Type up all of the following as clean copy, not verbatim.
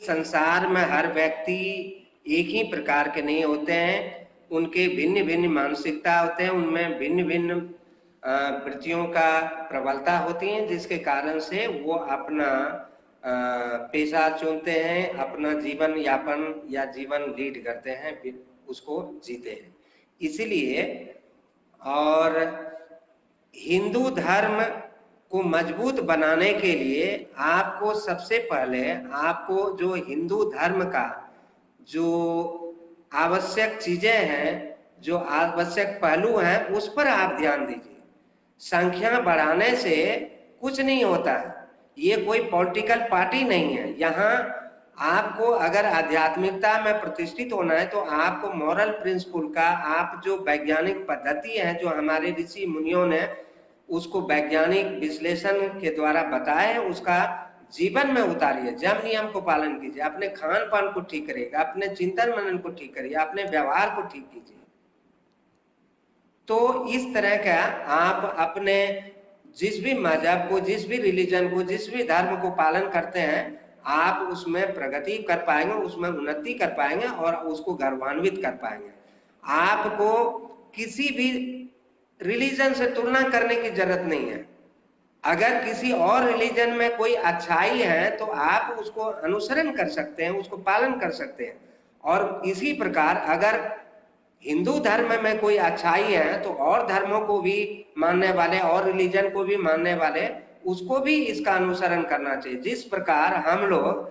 संसार में हर व्यक्ति एक ही प्रकार के नहीं होते हैं, उनके भिन्न भिन्न मानसिकता होते हैं, उनमें भिन्न भिन्न वृत्तियों का प्रबलता होती है, जिसके कारण से वो अपना पेशा चुनते हैं, अपना जीवन यापन या जीवन लीड करते हैं, उसको जीते हैं। इसीलिए और हिंदू धर्म को मजबूत बनाने के लिए आपको सबसे पहले आपको जो हिंदू धर्म का जो आवश्यक चीजें हैं, जो आवश्यक पहलू हैं, उस पर आप ध्यान दीजिए। संख्या बढ़ाने से कुछ नहीं होता है, ये कोई पॉलिटिकल पार्टी नहीं है। यहाँ आपको अगर आध्यात्मिकता में प्रतिष्ठित होना है तो आपको मॉरल प्रिंसिपल का, आप जो वैज्ञानिक पद्धति है जो हमारे ऋषि मुनियों ने उसको वैज्ञानिक विश्लेषण के द्वारा बताया है, उसका जीवन में उतारिए, जम नियम को पालन कीजिए, अपने खान पान को ठीक करिएगा, अपने चिंतन मनन को ठीक करिए, अपने व्यवहार को ठीक कीजिए। तो इस तरह का आप अपने जिस भी मजहब को, जिस भी रिलीजन को, जिस भी धर्म को पालन करते हैं, आप उसमें प्रगति कर पाएंगे, उसमें उन्नति कर पाएंगे और उसको गौरवान्वित कर पाएंगे। आपको किसी भी रिलीजन से तुलना करने की जरूरत नहीं है। अगर किसी और रिलीजन में कोई अच्छाई है तो आप उसको अनुसरण कर सकते हैं, उसको पालन कर सकते हैं। और इसी प्रकार अगर हिंदू धर्म में कोई अच्छाई है तो और धर्मों को भी मानने वाले और रिलीजन को भी मानने वाले उसको भी इसका अनुसरण करना चाहिए। जिस प्रकार हम लोग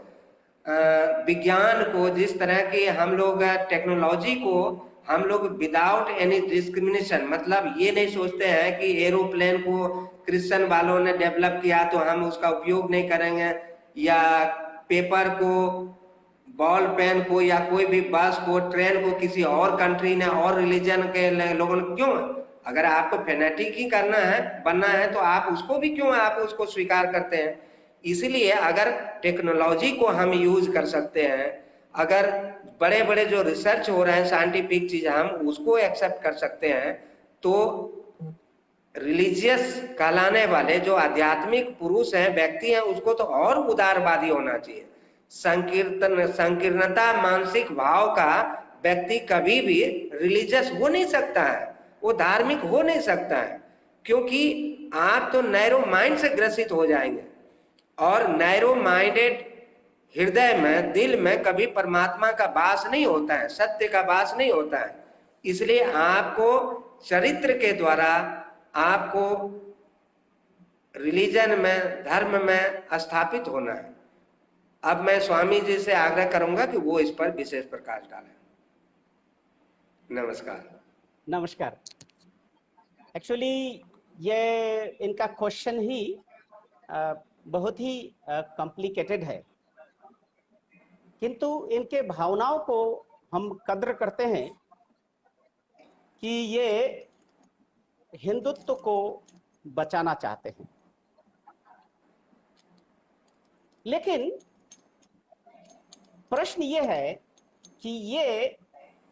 विज्ञान को, जिस तरह की हम लोग टेक्नोलॉजी को हम लोग विदाउट एनी डिस्क्रिमिनेशन, मतलब ये नहीं सोचते हैं कि एरोप्लेन को क्रिश्चियन वालों ने डेवलप किया तो हम उसका उपयोग नहीं करेंगे, या पेपर को, बॉल पेन को, या कोई भी बस को, ट्रेन को किसी और कंट्री ने और रिलीजन के लोगों ने क्यों, अगर आपको फेनेटिक ही करना है, बनना है, तो आप उसको भी क्यों आप उसको स्वीकार करते हैं। इसलिए अगर टेक्नोलॉजी को हम यूज कर सकते हैं, अगर बड़े बड़े जो रिसर्च हो रहे हैं साइंटिफिक चीज हम उसको एक्सेप्ट कर सकते हैं, तो रिलीजियस कहलाने वाले जो आध्यात्मिक पुरुष हैं, व्यक्ति हैं, उसको तो और उदारवादी होना चाहिए। संकीर्णता मानसिक भाव का व्यक्ति कभी भी रिलीजियस हो नहीं सकता है, वो धार्मिक हो नहीं सकता है, क्योंकि आप तो नैरो माइंड से ग्रसित हो जाएंगे। और नैरो माइंडेड हृदय में, दिल में कभी परमात्मा का वास नहीं होता है, सत्य का वास नहीं होता है। इसलिए आपको चरित्र के द्वारा आपको रिलीजन में, धर्म में स्थापित होना है। अब मैं स्वामी जी से आग्रह करूंगा कि वो इस पर विशेष प्रकाश डालें। नमस्कार। नमस्कार। एक्चुअली ये इनका क्वेश्चन ही बहुत ही कॉम्प्लिकेटेड है, किंतु इनके भावनाओं को हम कद्र करते हैं कि ये हिंदुत्व को बचाना चाहते हैं। लेकिन प्रश्न ये है कि ये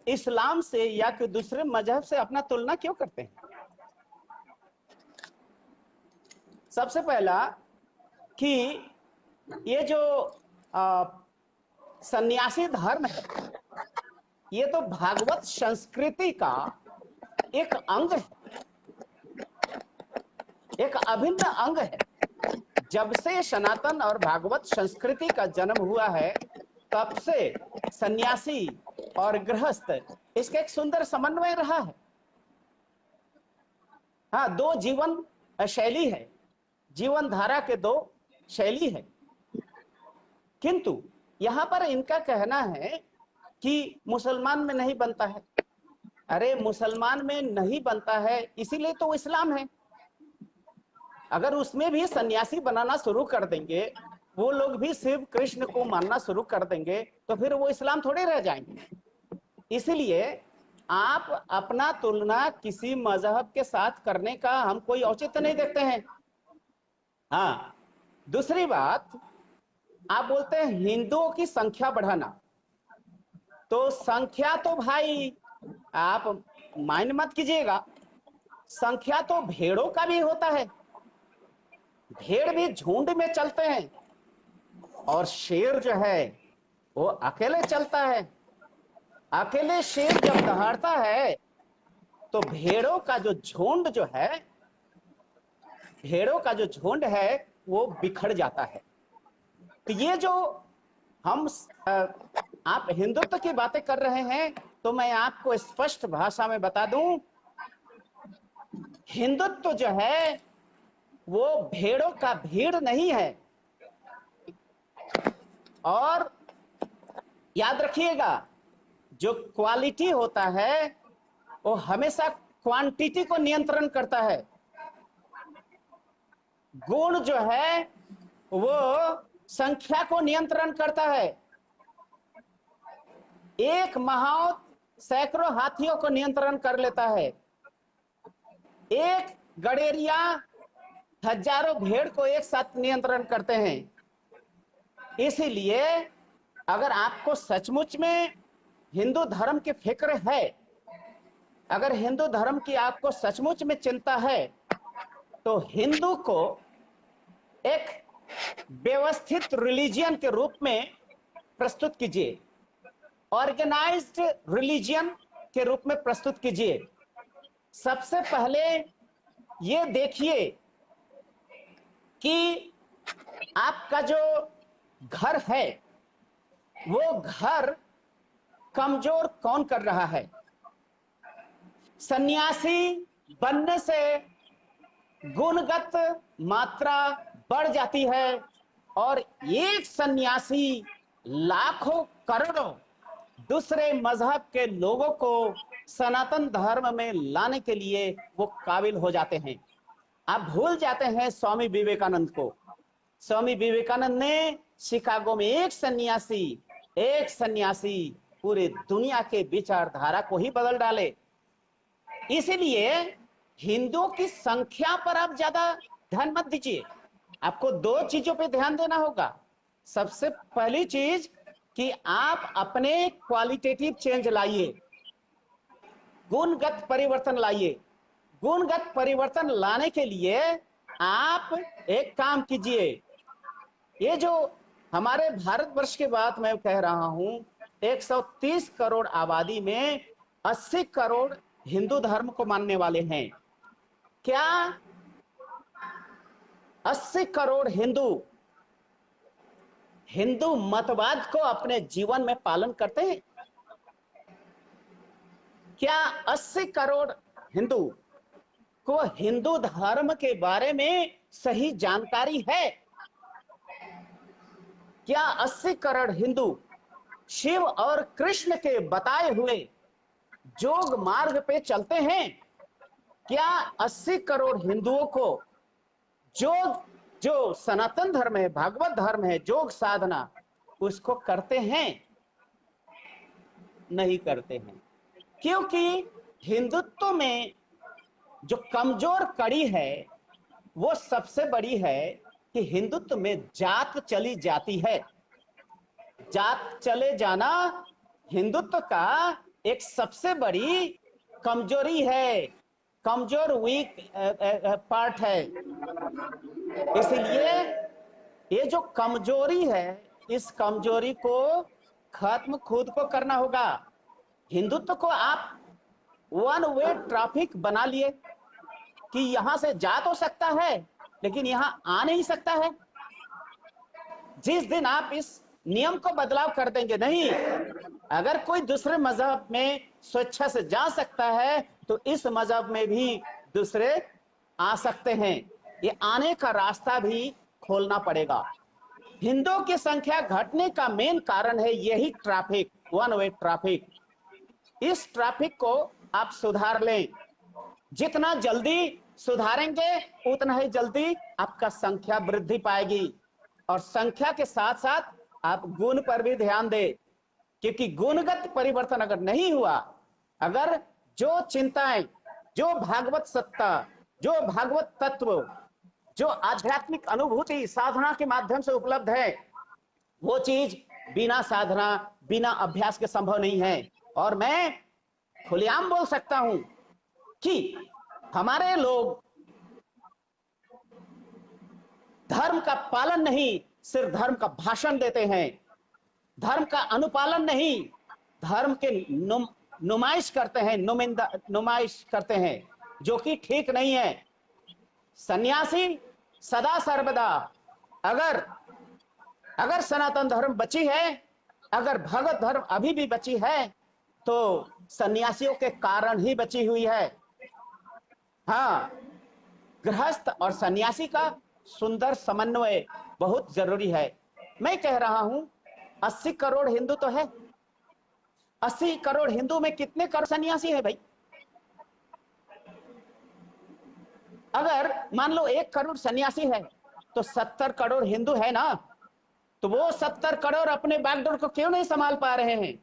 इस्लाम से या कि दूसरे मजहब से अपना तुलना क्यों करते हैं। सबसे पहला कि ये जो सन्यासी धर्म है, ये तो भागवत संस्कृति का एक अंग है, एक अभिन्न अंग है। जब से सनातन और भागवत संस्कृति का जन्म हुआ है, तब से सन्यासी और गृहस्थ इसका एक सुंदर समन्वय रहा है। हाँ, दो जीवन शैली है, जीवन धारा के दो शैली है। किंतु यहां पर इनका कहना है कि मुसलमान में नहीं बनता है। अरे मुसलमान में नहीं बनता है इसीलिए तो इस्लाम है। अगर उसमें भी सन्यासी बनाना शुरू कर देंगे, वो लोग भी शिव कृष्ण को मानना शुरू कर देंगे, तो फिर वो इस्लाम थोड़े रह जाएंगे। इसलिए आप अपना तुलना किसी मजहब के साथ करने का हम कोई औचित्य नहीं देखते हैं। हाँ, दूसरी बात, आप बोलते हैं हिंदुओं की संख्या बढ़ाना, तो संख्या तो भाई आप माइंड मत कीजिएगा, संख्या तो भेड़ों का भी होता है। भेड़ भी झुंड में चलते हैं और शेर जो है वो अकेले चलता है। अकेले शेर जब दहाड़ता है तो भेड़ों का जो झुंड जो है, भेड़ों का जो झुंड है वो बिखर जाता है। तो ये जो हम आप हिंदुत्व की बातें कर रहे हैं, तो मैं आपको स्पष्ट भाषा में बता दूं, हिंदुत्व जो है वो भेड़ों का भीड़ नहीं है। और याद रखिएगा, जो क्वालिटी होता है वो हमेशा क्वांटिटी को नियंत्रण करता है। गुण जो है वो संख्या को नियंत्रण करता है। एक महावत सैकड़ों हाथियों को नियंत्रण कर लेता है। एक गडेरिया हजारों भेड़ को एक साथ नियंत्रण करते हैं। इसीलिए अगर आपको सचमुच में हिंदू धर्म की फिक्र है, अगर हिंदू धर्म की आपको सचमुच में चिंता है, तो हिंदू को एक व्यवस्थित रिलीजियन के रूप में प्रस्तुत कीजिए, ऑर्गेनाइज्ड रिलीजियन के रूप में प्रस्तुत कीजिए। सबसे पहले ये देखिए कि आपका जो घर है वो घर कमजोर कौन कर रहा है। सन्यासी बनने से गुणगत मात्रा बढ़ जाती है और एक सन्यासी लाखों करोड़ों दूसरे मजहब के लोगों को सनातन धर्म में लाने के लिए वो काबिल हो जाते हैं। आप भूल जाते हैं स्वामी विवेकानंद को। स्वामी विवेकानंद ने शिकागो में एक सन्यासी पूरे दुनिया के विचारधारा को ही बदल डाले। इसीलिए हिंदुओं की संख्या पर आप ज्यादा ध्यान मत दीजिए। आपको दो चीजों पे ध्यान देना होगा। सबसे पहली चीज कि आप अपने क्वालिटेटिव चेंज लाइए, गुणगत परिवर्तन लाइए। गुणगत परिवर्तन लाने के लिए आप एक काम कीजिए। ये जो हमारे भारतवर्ष की बात मैं कह रहा हूं, 130 करोड़ आबादी में 80 करोड़ हिंदू धर्म को मानने वाले हैं। क्या 80 करोड़ हिंदू मतवाद को अपने जीवन में पालन करते हैं? क्या 80 करोड़ हिंदू को हिंदू धर्म के बारे में सही जानकारी है? क्या 80 करोड़ हिंदू शिव और कृष्ण के बताए हुए योग मार्ग पे चलते हैं? क्या 80 करोड़ हिंदुओं को जो सनातन धर्म है, भागवत धर्म है, योग साधना, उसको करते हैं? नहीं करते हैं। क्योंकि हिंदुत्व में जो कमजोर कड़ी है वो सबसे बड़ी है कि हिंदुत्व में जात चली जाती है। जात चले जाना हिंदुत्व का एक सबसे बड़ी कमजोरी है, कमजोर वीक पार्ट है। इसलिए ये जो कमजोरी है, इस कमजोरी को खत्म खुद को करना होगा। हिंदुत्व को आप वन वे ट्रैफिक बना लिए कि यहां से जा तो सकता है लेकिन यहां आ नहीं सकता है। जिस दिन आप इस नियम को बदलाव कर देंगे, नहीं, अगर कोई दूसरे मजहब में स्वेच्छा से जा सकता है तो इस मजहब में भी दूसरे आ सकते हैं। ये आने का रास्ता भी खोलना पड़ेगा। हिंदुओं की संख्या घटने का मेन कारण है यही ट्रैफिक, वन वे ट्रैफिक। इस ट्रैफिक को आप सुधार लें। जितना जल्दी सुधारेंगे उतना ही जल्दी आपका संख्या वृद्धि पाएगी। और संख्या के साथ साथ आप गुण पर भी ध्यान दें, क्योंकि गुणगत परिवर्तन अगर नहीं हुआ, अगर जो चिंताएं, जो भागवत सत्ता, जो भागवत तत्व, जो आध्यात्मिक अनुभूति साधना के माध्यम से उपलब्ध है, वो चीज बिना साधना, बिना अभ्यास के संभव नहीं है। और मैं खुलेआम बोल सकता हूं कि हमारे लोग धर्म का पालन नहीं, सिर्फ धर्म का भाषण देते हैं। धर्म का अनुपालन नहीं, धर्म के नुमाइश करते हैं, नुमाइश करते हैं, जो कि ठीक नहीं है। सन्यासी सदा सर्वदा, अगर अगर सनातन धर्म बची है, अगर भगवत धर्म अभी भी बची है, तो सन्यासियों के कारण ही बची हुई है। हाँ, गृहस्थ और सन्यासी का सुंदर समन्वय बहुत जरूरी है। मैं कह रहा हूं 80 करोड़ हिंदू तो है, 80 करोड़ हिंदू में कितने करोड़ सन्यासी है भाई? अगर मान लो 1 करोड़ सन्यासी है तो 70 करोड़ हिंदू है ना, तो वो 70 करोड़ अपने बैकडोर को क्यों नहीं संभाल पा रहे हैं?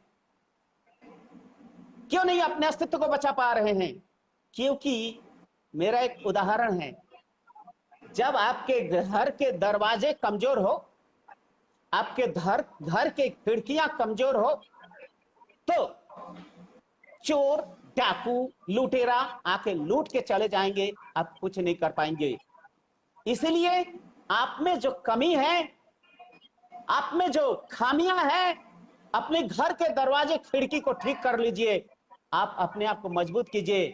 क्यों नहीं अपने अस्तित्व को बचा पा रहे हैं? क्योंकि मेरा एक उदाहरण है, जब आपके घर के दरवाजे कमजोर हो, आपके घर के खिड़कियां कमजोर हो, तो चोर, डाकू, लुटेरा आके लूट के चले जाएंगे, आप कुछ नहीं कर पाएंगे। इसलिए आप में जो कमी है, आप में जो खामियां हैं, अपने घर के दरवाजे खिड़की को ठीक कर लीजिए, आप अपने आप को मजबूत कीजिए,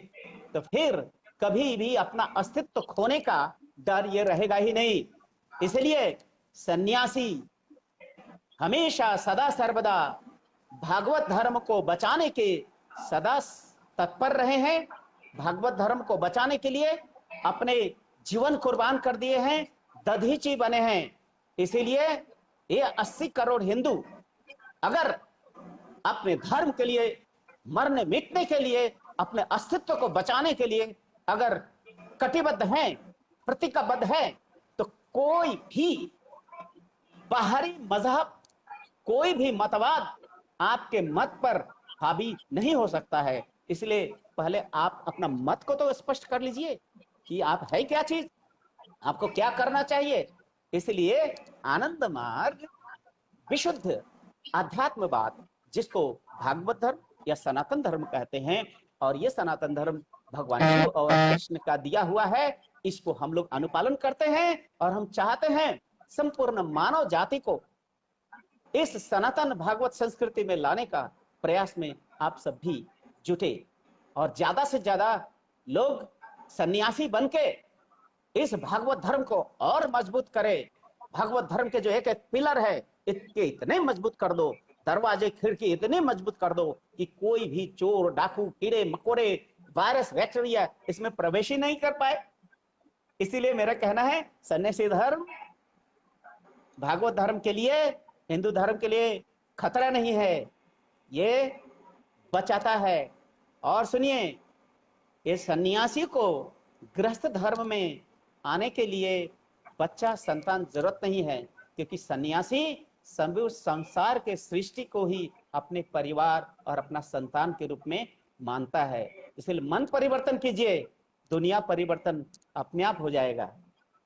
तो फिर कभी भी अपना अस्तित्व खोने का डर ये रहेगा ही नहीं। इसलिए सन्यासी हमेशा सदा सर्वदा भागवत धर्म को बचाने के सदा तत्पर रहे हैं, भागवत धर्म को बचाने के लिए अपने जीवन कुर्बान कर दिए हैं, दधीची बने हैं। इसीलिए ये 80 करोड़ हिंदू अगर अपने धर्म के लिए, मरने मिटने के लिए, अपने अस्तित्व को बचाने के लिए अगर कटिबद्ध हैं, प्रतिज्ञाबद्ध हैं, तो कोई भी बाहरी मजहब, कोई भी मतवाद आपके मत पर हावी नहीं हो सकता है। इसलिए पहले आप अपना मत को तो स्पष्ट कर लीजिए कि आप है क्या चीज, आपको क्या करना चाहिए। इसलिए आनंद मार्ग विशुद्ध आध्यात्मवाद, जिसको भागवत धर्म या सनातन धर्म कहते हैं, और ये सनातन धर्म भगवान शिव और कृष्ण का दिया हुआ है, इसको हम लोग अनुपालन करते हैं, और हम चाहते हैं संपूर्ण मानव जाति को इस सनातन भागवत संस्कृति में लाने का प्रयास में आप सब भी जुटे, और ज्यादा से ज्यादा लोग सन्यासी बनके इस भागवत धर्म को और मजबूत करें। भागवत धर्म के जो एक एक पिलर है, इसके इतने मजबूत कर दो, दरवाजे खिड़की इतने मजबूत कर दो कि कोई भी चोर, डाकू, कीड़े मकोड़े, वायरस, बैक्टीरिया इसमें प्रवेश ही नहीं कर पाए। इसीलिए मेरा कहना है, सन्यासी धर्म भागवत धर्म के लिए, हिंदू धर्म के लिए खतरा नहीं है, ये बचाता है। और सुनिए, ये सन्यासी को गृहस्थ धर्म में आने के लिए बच्चा संतान जरूरत नहीं है, क्योंकि सन्यासी संसार के सृष्टि को ही अपने परिवार और अपना संतान के रूप में मानता है। इसलिए मन परिवर्तन कीजिए, दुनिया परिवर्तन अपने आप हो जाएगा।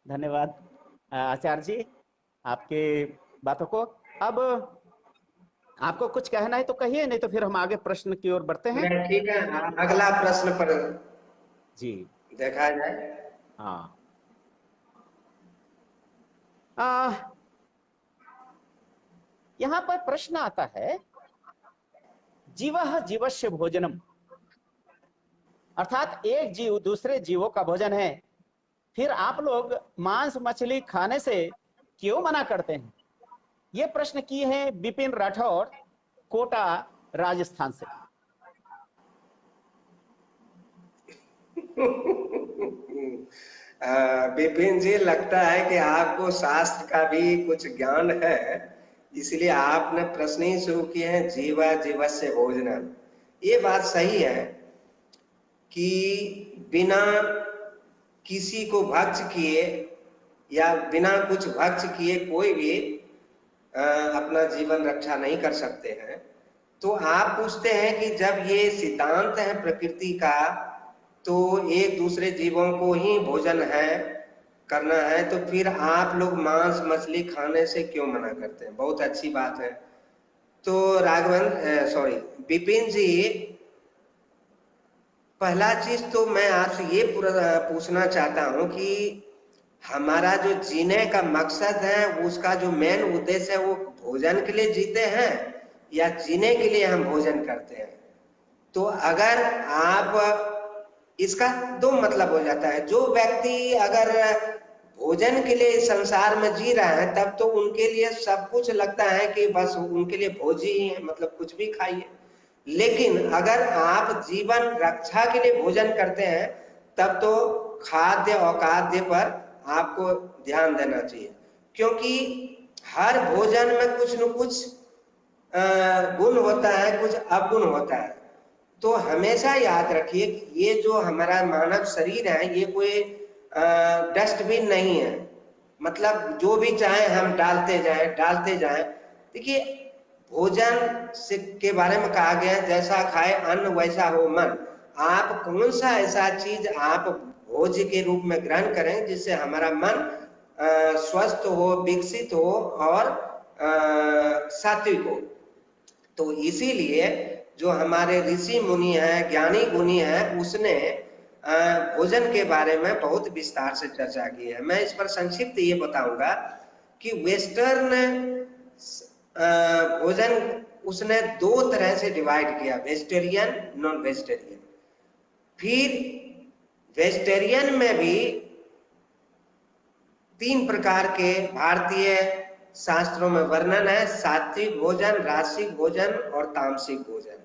धन्यवाद आचार्य जी आपके बातों को। अब आपको कुछ कहना है तो कहिए, नहीं तो फिर हम आगे प्रश्न की ओर बढ़ते हैं। ठीक है, अगला प्रश्न पर जी देखा जाए। हाँ, यहाँ पर प्रश्न आता है, जीवः जीवस्य भोजनम, अर्थात एक जीव दूसरे जीवों का भोजन है, फिर आप लोग मांस मछली खाने से क्यों मना करते हैं? ये प्रश्न किए हैं बिपिन राठौर, कोटा, राजस्थान से। बिपिन जी, लगता है कि आपको शास्त्र का भी कुछ ज्ञान है, इसलिए आपने प्रश्न ही शुरू किए हैं, जीवा जीवस्य भोजनम। ये बात सही है कि बिना किसी को भक्ष किए या बिना कुछ भक्ष किए कोई भी अपना जीवन रक्षा नहीं कर सकते हैं। तो आप पूछते हैं कि जब ये सिद्धांत है प्रकृति का, तो एक दूसरे जीवों को ही भोजन है करना है, तो फिर आप लोग मांस मछली खाने से क्यों मना करते हैं? बहुत अच्छी बात है। तो बिपिन जी, पहला चीज तो मैं आपसे ये पूछना चाहता हूं कि हमारा जो जीने का मकसद है, उसका जो मेन उद्देश्य है, वो भोजन के लिए जीते हैं या जीने के लिए हम भोजन करते हैं। तो अगर आप, इसका दो मतलब हो जाता है। जो व्यक्ति अगर भोजन के लिए संसार में जी रहा है, तब तो उनके लिए सब कुछ लगता है कि बस उनके लिए भोजी ही है, मतलब कुछ भी खाइए। लेकिन अगर आप जीवन रक्षा के लिए भोजन करते हैं, तब तो खाद्य और खाद्य पर आपको ध्यान देना चाहिए, क्योंकि हर भोजन में कुछ न कुछ गुण होता है, कुछ अवगुण होता है। तो हमेशा याद रखिए कि ये जो हमारा मानव शरीर है, ये कोई डस्टबिन नहीं है, मतलब जो भी चाहे हम डालते जाएं। देखिए, भोजन से के बारे में कहा गया है, जैसा खाए अन्न वैसा हो मन। आप कौन सा ऐसा चीज आप भोज्य के रूप में ग्रहण करें जिससे हमारा मन स्वस्थ हो, विकसित हो और सात्विक हो। तो इसीलिए जो हमारे ऋषि मुनि हैं, ज्ञानी गुणी हैं, उसने भोजन के बारे में बहुत विस्तार से चर्चा की है। मैं इस पर संक्षिप्त ये बताऊंगा कि वेस्टर्न भोजन उसने दो तरह से डिवाइड किया, वेजिटेरियन, नॉन वेजिटेरियन। फिर वेजिटेरियन में भी तीन प्रकार के भारतीय शास्त्रों में वर्णन है, सात्विक भोजन, राजसिक भोजन और तामसिक भोजन।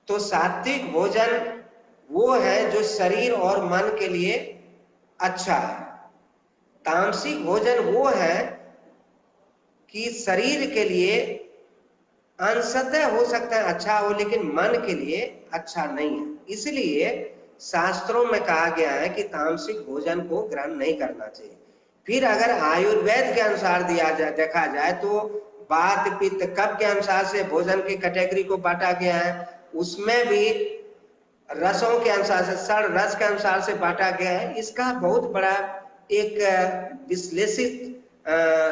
तो सात्विक भोजन वो है जो शरीर और मन के लिए अच्छा है। तामसिक भोजन वो है कि शरीर के लिए अंशतः हो सकता है अच्छा हो, लेकिन मन के लिए अच्छा नहीं है। इसलिए शास्त्रों में कहा गया है कि तामसिक भोजन को ग्रहण नहीं करना चाहिए। फिर अगर आयुर्वेद के अनुसार देखा जाए तो वात पित्त कफ के अनुसार से भोजन की कैटेगरी को बांटा गया है। उसमें भी रसों के अनुसार से, षड रस के अनुसार से बांटा गया है। इसका बहुत बड़ा एक विश्लेषित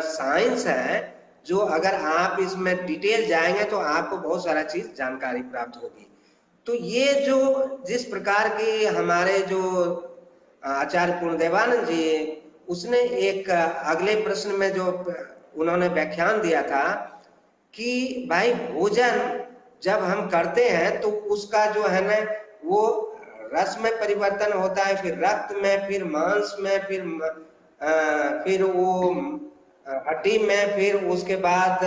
साइंस है, जो अगर आप इसमें डिटेल जाएंगे तो आपको बहुत सारा चीज जानकारी प्राप्त होगी। तो ये जो जिस प्रकार की हमारे जो आचार्य पूर्णदेवानंद जी, उसने एक अगले प्रश्न में जो उन्होंने व्याख्यान दिया था कि भाई भोजन जब हम करते हैं तो उसका जो है ना, वो रस में परिवर्तन होता है, फिर रक्त में, फिर मांस में, फिर वो हड्डी में, फिर उसके बाद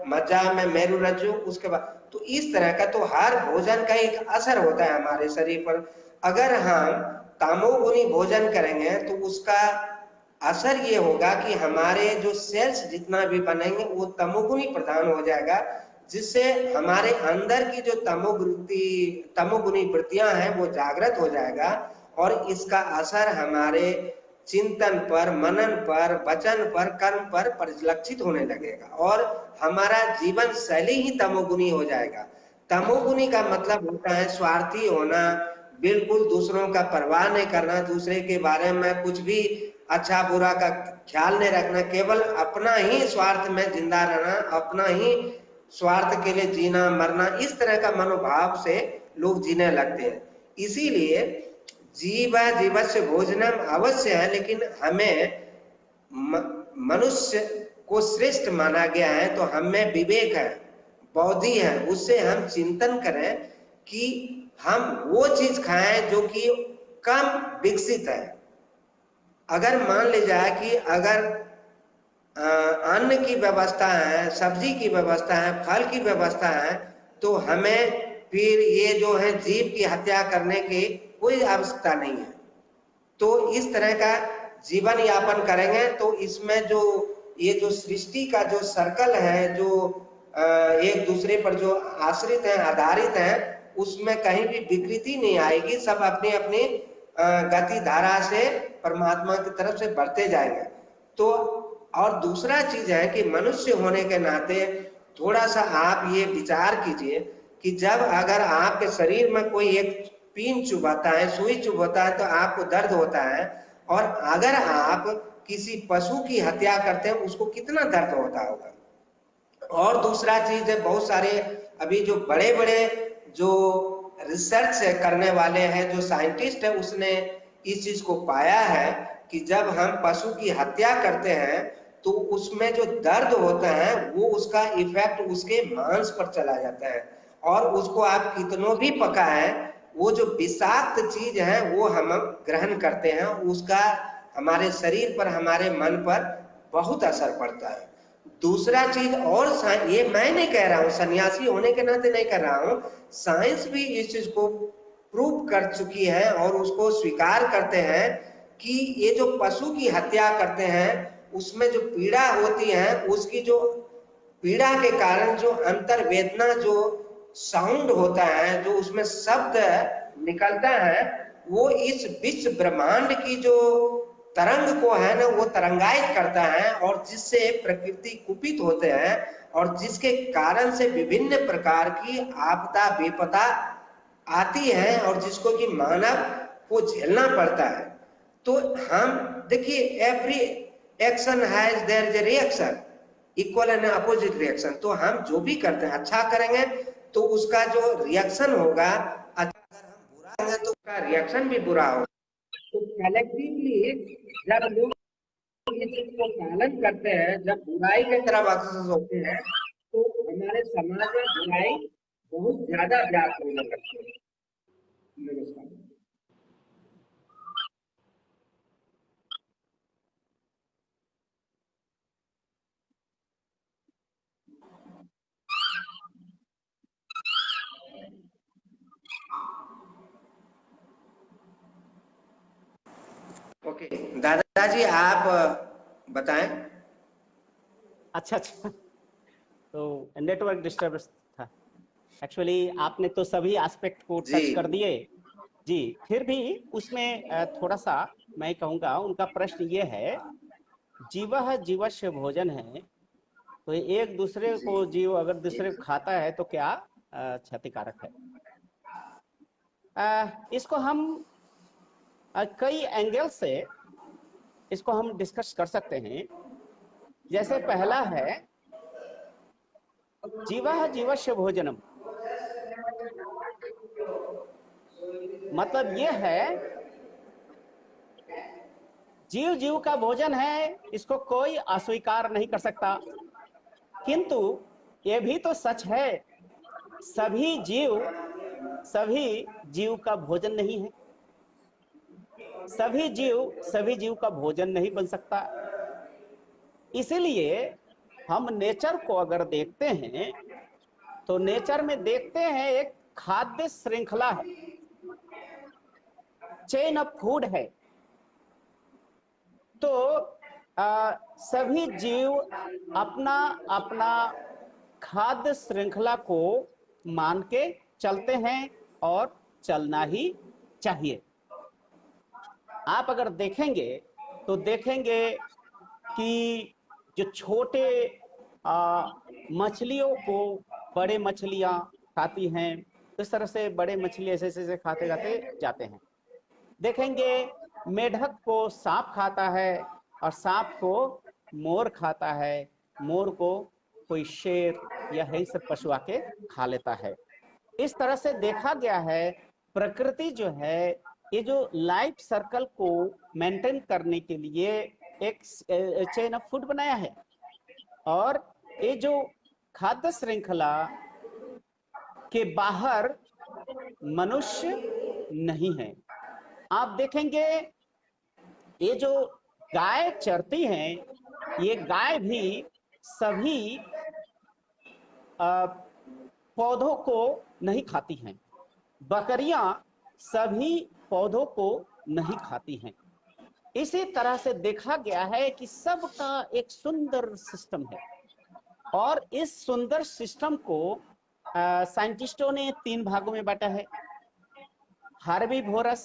मज्जा में, मेरुरज्जु, उसके बाद। तो इस तरह का तो हर भोजन का एक असर होता है हमारे शरीर पर। अगर हम तमोगुणी भोजन करेंगे तो उसका असर ये होगा कि हमारे जो सेल्स जितना भी बनेंगे वो तमोगुणी प्रधान हो जाएगा, जिससे हमारे अंदर की जो तमोगुणी वृत्तियां हैं वो जागृत हो जाएगा, और इसका असर हमारे चिंतन पर, मनन पर, वचन पर, कर्म पर परिलक्षित होने लगेगा, और हमारा जीवन शैली ही तमोगुणी हो जाएगा। तमोगुणी का मतलब होता है स्वार्थी होना, बिल्कुल दूसरों का परवाह नहीं करना, दूसरे के बारे में कुछ भी अच्छा बुरा का ख्याल नहीं रखना, केवल अपना ही स्वार्थ में जिंदा रहना, अपना ही स्वार्थ के लिए जीना मरना, इस तरह का मनोभाव से लोग जीने लगते हैं। इसीलिए जीवस्य भोजनम अवश्य है, लेकिन हमें मनुष्य को श्रेष्ठ माना गया है, तो हमें विवेक है, बौद्धि है, उससे हम चिंतन करें कि हम वो चीज खाएं जो कि कम विकसित है। अगर मान ले जाए कि अगर अन्न की व्यवस्था है, सब्जी की व्यवस्था है, फल की व्यवस्था है, तो हमें फिर ये जो है जीव की हत्या करने की कोई आवश्यकता नहीं है। तो इस तरह का जीवन यापन करेंगे तो इसमें जो ये जो सृष्टि का जो सर्कल है, जो एक दूसरे पर जो आश्रित है, आधारित है, उसमें कहीं भी विकृति नहीं आएगी। सब अपनी अपनी गति धारा से परमात्मा की तरफ से बढ़ते जाएंगे। तो और दूसरा चीज है कि मनुष्य होने के नाते थोड़ा सा आप ये विचार कीजिए कि जब अगर आपके शरीर में कोई एक पिन चुभाता है, सुई चुभाता है, तो आपको दर्द होता है, और अगर आप किसी पशु की हत्या करते हैं उसको कितना दर्द होता होगा। और दूसरा चीज है, बहुत सारे अभी जो बड़े बड़े जो रिसर्च करने वाले हैं, जो साइंटिस्ट है, उसने इस चीज को पाया है कि जब हम पशु की हत्या करते हैं तो उसमें जो दर्द होता है वो उसका इफेक्ट उसके मांस पर चला जाता है, और उसको आप कितनों भी पकाएं, वो जो विषाक्त चीज है वो हम ग्रहण करते हैं, उसका हमारे शरीर पर, हमारे मन पर बहुत असर पड़ता है। दूसरा चीज, और ये मैं नहीं कह रहा हूं, सन्यासी होने के नाते नहीं कर रहा हूं, साइंस भी इस चीज को प्रूव कर चुकी है और उसको स्वीकार करते हैं कि ये जो पशु की हत्या करते हैं उसमें जो पीड़ा होती है, उसकी जो पीड़ा के कारण जो अंतर वेदना, जो साउंड होता है, जो उसमें शब्द निकलता है, वो इस विश्व ब्रह्मांड की जो तरंग को है ना, वो तरंगायित करता है, और जिससे प्रकृति कुपित होते हैं और जिसके कारण से विभिन्न प्रकार की आपदा विपदा आती है और जिसको कि मानव को झेलना पड़ता है। तो हम देखिए, every action has their is a reaction, equal and opposite reaction. तो हम जो भी करते हैं, अच्छा करेंगे तो उसका जो रिएक्शन होगा अच्छा, अगर हम बुरा करेंगे तो उसका रिएक्शन भी बुरा होगा। तो कलेक्टिवली जब लोग इस चीज को पालन करते हैं, जब बुराई की तरफ अग्रसर होते हैं, तो हमारे समाज में बुराई बहुत ज्यादा व्याप्त होने लगती है। नमस्कार। ओके, दादाजी आप बताएं। अच्छा अच्छा, तो नेटवर्क डिस्टर्बेंस था। एक्चुअली आपने तो सभी एस्पेक्ट को जी टच कर दिए जी। फिर भी उसमें थोड़ा सा मैं कहूँगा, उनका प्रश्न ये है, जीवः जीवस्य भोजन है, तो एक दूसरे जी को, जीव अगर दूसरे को खाता है तो क्या क्षतिकारक है। इसको हम कई एंगल से इसको हम डिस्कस कर सकते हैं। जैसे पहला है, जीवः जीवस्य भोजनम, मतलब ये है जीव जीव का भोजन है, इसको कोई अस्वीकार नहीं कर सकता। किंतु ये भी तो सच है, सभी जीव का भोजन नहीं है, सभी जीव का भोजन नहीं बन सकता। इसीलिए हम नेचर को अगर देखते हैं तो नेचर में देखते हैं एक खाद्य श्रृंखला है, चेन ऑफ फूड है। तो सभी जीव अपना अपना खाद्य श्रृंखला को मान के चलते हैं और चलना ही चाहिए। आप अगर देखेंगे तो देखेंगे कि जो छोटे मछलियों को बड़े मछलियां खाती हैं, इस तरह से बड़े मछली ऐसे ऐसे खाते खाते जाते हैं। देखेंगे मेढक को सांप खाता है और सांप को मोर खाता है, मोर को कोई शेर या हिंस्र पशु आके खा लेता है। इस तरह से देखा गया है, प्रकृति जो है ये जो लाइफ सर्कल को मेंटेन करने के लिए एक चेन ऑफ फूड बनाया है, और ये जो खाद्य श्रृंखला के बाहर मनुष्य नहीं है। आप देखेंगे ये जो गाय चरती हैं, ये गाय भी सभी पौधों को नहीं खाती हैं, बकरियां सभी पौधों को नहीं खाती हैं। इसी तरह से देखा गया है कि सबका एक सुंदर सिस्टम है, और इस सुंदर सिस्टम को साइंटिस्टों ने 3 भागों में बांटा है, herbivores,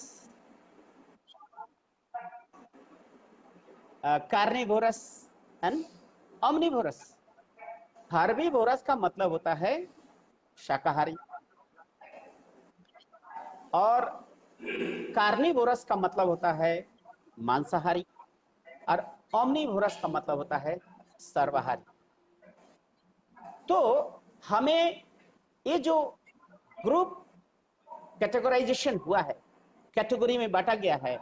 carnivorous and omnivorous. Herbivores का मतलब होता है शाकाहारी, और कार्निवोरस का मतलब होता है मांसाहारी, और ओमनिवोरस का मतलब होता है सर्वाहारी। तो हमें ये जो ग्रुप कैटेगराइजेशन हुआ है, कैटेगरी में बांटा गया है,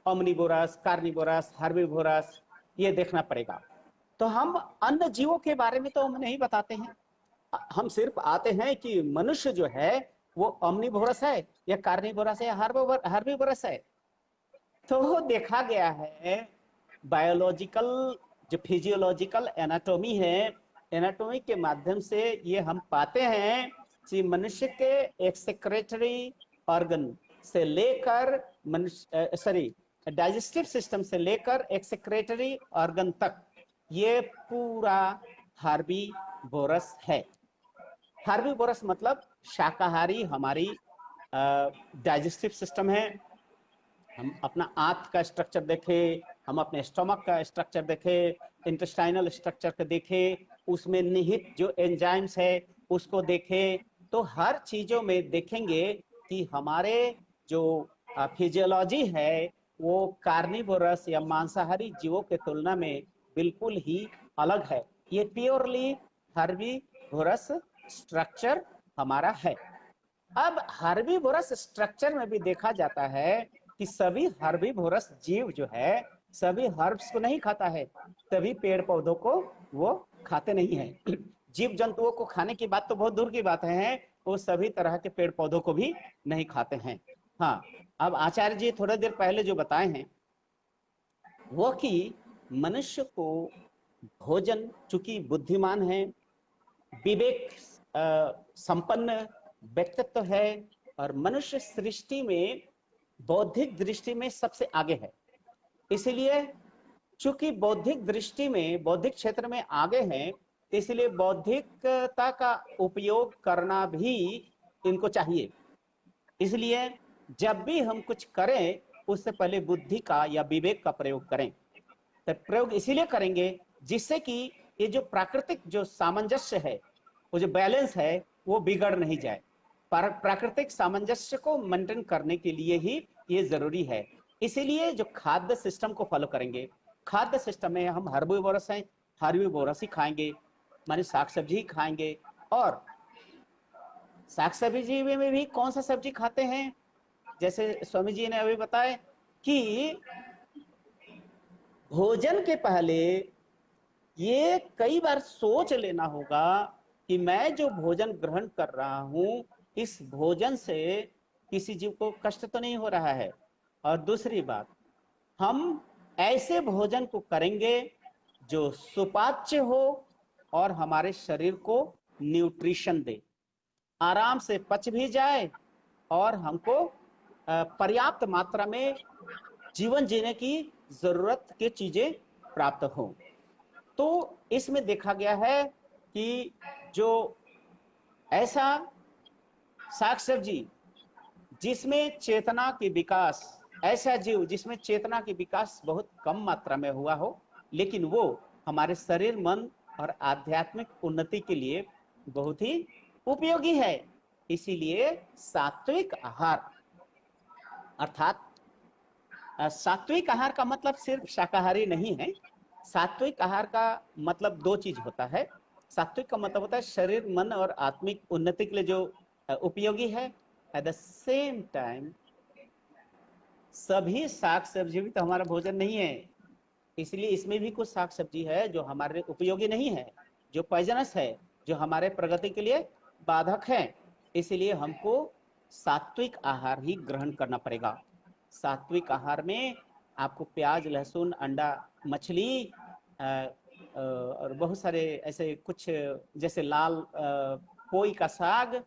ओमनिवोरस, कार्निवोरस, हर्बिवोरस, ये देखना पड़ेगा। तो हम अन्य जीवों के बारे में तो हम नहीं बताते हैं, हम सिर्फ आते हैं कि मनुष्य जो है वो ओमनिवोरस है या कार्निवोरस है या हर्बिवोरस है। तो देखा गया है बायोलॉजिकल, जो फिजियोलॉजिकल एनाटॉमी है, एनाटॉमी के माध्यम से ये हम पाते हैं कि मनुष्य के एक सेक्रेटरी ऑर्गन से लेकर मनुष्य डाइजेस्टिव सिस्टम से लेकर एक सेक्रेटरी ऑर्गन तक ये पूरा हर्बीवोरस है। हर्बीवोरस मतलब शाकाहारी हमारी डाइजेस्टिव सिस्टम है। हम अपना आंत का स्ट्रक्चर देखें, हम अपने स्टमक का स्ट्रक्चर देखें, इंटेस्टाइनल स्ट्रक्चर को देखें, उसमें निहित जो एंजाइम्स है उसको देखें, तो हर चीजों में देखेंगे कि हमारे जो फिजियोलॉजी है वो कार्निवोरस या मांसाहारी जीवों के तुलना में बिल्कुल ही अलग है। ये प्योरली हर्बीवोरस स्ट्रक्चर हमारा है। अब हर्बीवोरस स्ट्रक्चर में भी देखा जाता है कि सभी हर्बीवोरस जीव जो है सभी हर्ब्स को नहीं खाता है, सभी पेड़ पौधों को वो खाते नहीं है। जीव जंतुओं को खाने की बात तो बहुत दूर की बात है, वो सभी तरह के पेड़ पौधों को भी नहीं खाते हैं। हाँ, अब आचार्य जी थोड़ी देर पहले जो बताए हैं वो कि मनुष्य को भोजन, चूंकि बुद्धिमान है, विवेक संपन्न व्यक्तित्व है और मनुष्य सृष्टि में बौद्धिक दृष्टि में सबसे आगे है, इसलिए चूंकि बौद्धिक दृष्टि में, बौद्धिक क्षेत्र में आगे हैं, इसलिए बौद्धिकता का उपयोग करना भी इनको चाहिए। इसलिए जब भी हम कुछ करें उससे पहले बुद्धि का या विवेक का प्रयोग करें। तो प्रयोग इसीलिए करेंगे जिससे कि ये जो प्राकृतिक जो सामंजस्य है, वो जो बैलेंस है वो बिगड़ नहीं जाए। प्राकृतिक सामंजस्य को मेंटेन करने के लिए ही ये जरूरी है। इसीलिए जो खाद्य सिस्टम को फॉलो करेंगे, खाद्य सिस्टम में हम हर्बीवोरस हैं, हर्बीवोरस ही खाएंगे, माने साग सब्जी ही खाएंगे। और साग सब्जी में भी कौन सा सब्जी खाते हैं, जैसे स्वामी जी ने अभी बताया कि भोजन के पहले ये कई बार सोच लेना होगा कि मैं जो भोजन ग्रहण कर रहा हूं इस भोजन से किसी जीव को कष्ट तो नहीं हो रहा है। और दूसरी बात, हम ऐसे भोजन को करेंगे जो सुपाच्य हो और हमारे शरीर को न्यूट्रिशन दे, आराम से पच भी जाए और हमको पर्याप्त मात्रा में जीवन जीने की जरूरत की चीजें प्राप्त हो। तो इसमें देखा गया है कि जो ऐसा साग सब्जी जिसमें चेतना की विकास, ऐसा जीव जिसमें चेतना की विकास बहुत कम मात्रा में हुआ हो, लेकिन वो हमारे शरीर, मन और आध्यात्मिक उन्नति के लिए बहुत ही उपयोगी है। इसीलिए सात्विक आहार, अर्थात सात्विक आहार का मतलब सिर्फ शाकाहारी नहीं है। सात्विक आहार का मतलब दो चीज होता है। सात्विक का मतलब होता है शरीर, मन और आत्मिक उन्नति के लिए जो उपयोगी है। एट द सेम टाइम सभी साग सब्जी भी तो हमारा भोजन नहीं है, इसलिए इसमें भी कुछ साग सब्जी है जो हमारे उपयोगी नहीं है, जो पॉइजनस है, जो हमारे प्रगति के लिए बाधक है। इसलिए हमको सात्विक आहार ही ग्रहण करना पड़ेगा। सात्विक आहार में आपको प्याज, लहसुन, अंडा, मछली और बहुत सारे ऐसे कुछ, जैसे लाल पोई का साग,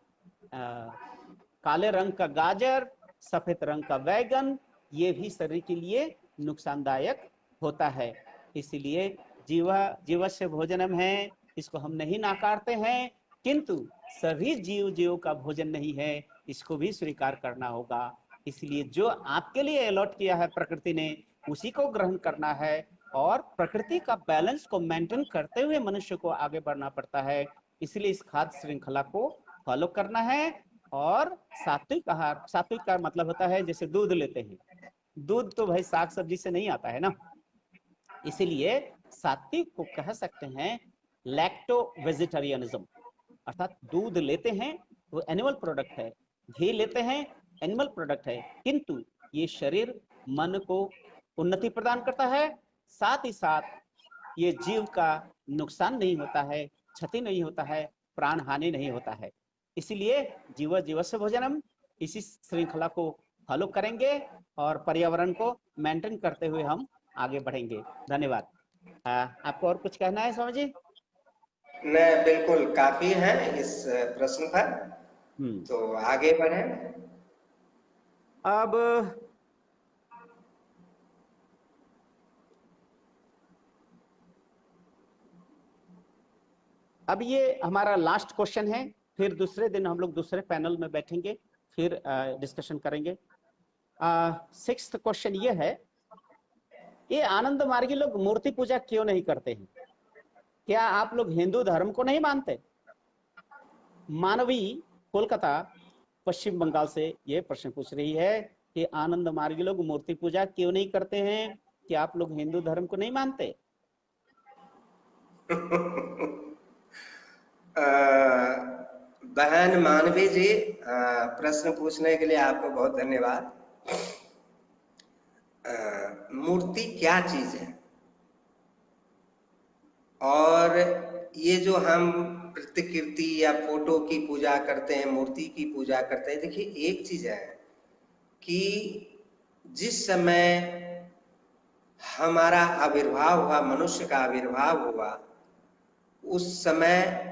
काले रंग का गाजर, सफेद रंग का बैगन, ये भी शरीर के लिए नुकसानदायक होता है। इसलिए जीवस्य भोजनम है, इसको हम नहीं नाकारते हैं, किंतु सभी जीव का भोजन नहीं है, इसको भी स्वीकार करना होगा। इसलिए जो आपके लिए अलॉट किया है प्रकृति ने, उसी को ग्रहण करना है और प्रकृति का बैलेंस को मेंटेन करते हुए मनुष्य को आगे बढ़ना पड़ता है। इसलिए इस खाद्य श्रृंखला को फॉलो करना है। और सात्विक आहार, सात्विक का मतलब होता है जैसे दूध लेते हैं, दूध तो भाई साग सब्जी से नहीं आता है ना, इसीलिए सात्विक को कह सकते हैं लैक्टो वेजिटेरियनिज्म, अर्थात दूध लेते हैं वो एनिमल प्रोडक्ट है, घी लेते हैं एनिमल प्रोडक्ट है, किंतु ये शरीर, मन को उन्नति प्रदान करता है, साथ ही साथ ये जीव का नुकसान नहीं होता है, क्षति नहीं होता है, प्राण हानि नहीं होता है। इसीलिए जीव जीवस्य भोजनम, इसी श्रृंखला को फॉलो करेंगे और पर्यावरण को मेंटेन करते हुए हम आगे बढ़ेंगे। धन्यवाद। आपको और कुछ कहना है स्वामी जी? नहीं, बिल्कुल काफी है इस प्रश्न पर, तो आगे बढ़े। अब ये हमारा लास्ट क्वेश्चन है, फिर दूसरे दिन हम लोग दूसरे पैनल में बैठेंगे, फिर डिस्कशन करेंगे। 6th क्वेश्चन ये है, ये आनंद मार्गी लोग मूर्ति पूजा क्यों नहीं करते हैं? क्या आप लोग हिंदू धर्म को नहीं मानते? मानवी कोलकाता पश्चिम बंगाल से ये प्रश्न पूछ रही है कि आनंद मार्गी लोग मूर्ति पूजा क्यों नहीं करते हैं? क्या आप लोग हिंदू धर्म को नहीं मानते? बहन मानवी जी, प्रश्न पूछने के लिए आपको बहुत धन्यवाद। मूर्ति क्या चीज है, और ये जो हम प्रतिकृति या फोटो की पूजा करते हैं, मूर्ति की पूजा करते हैं, देखिए एक चीज है कि जिस समय हमारा आविर्भाव हुआ, मनुष्य का आविर्भाव हुआ, उस समय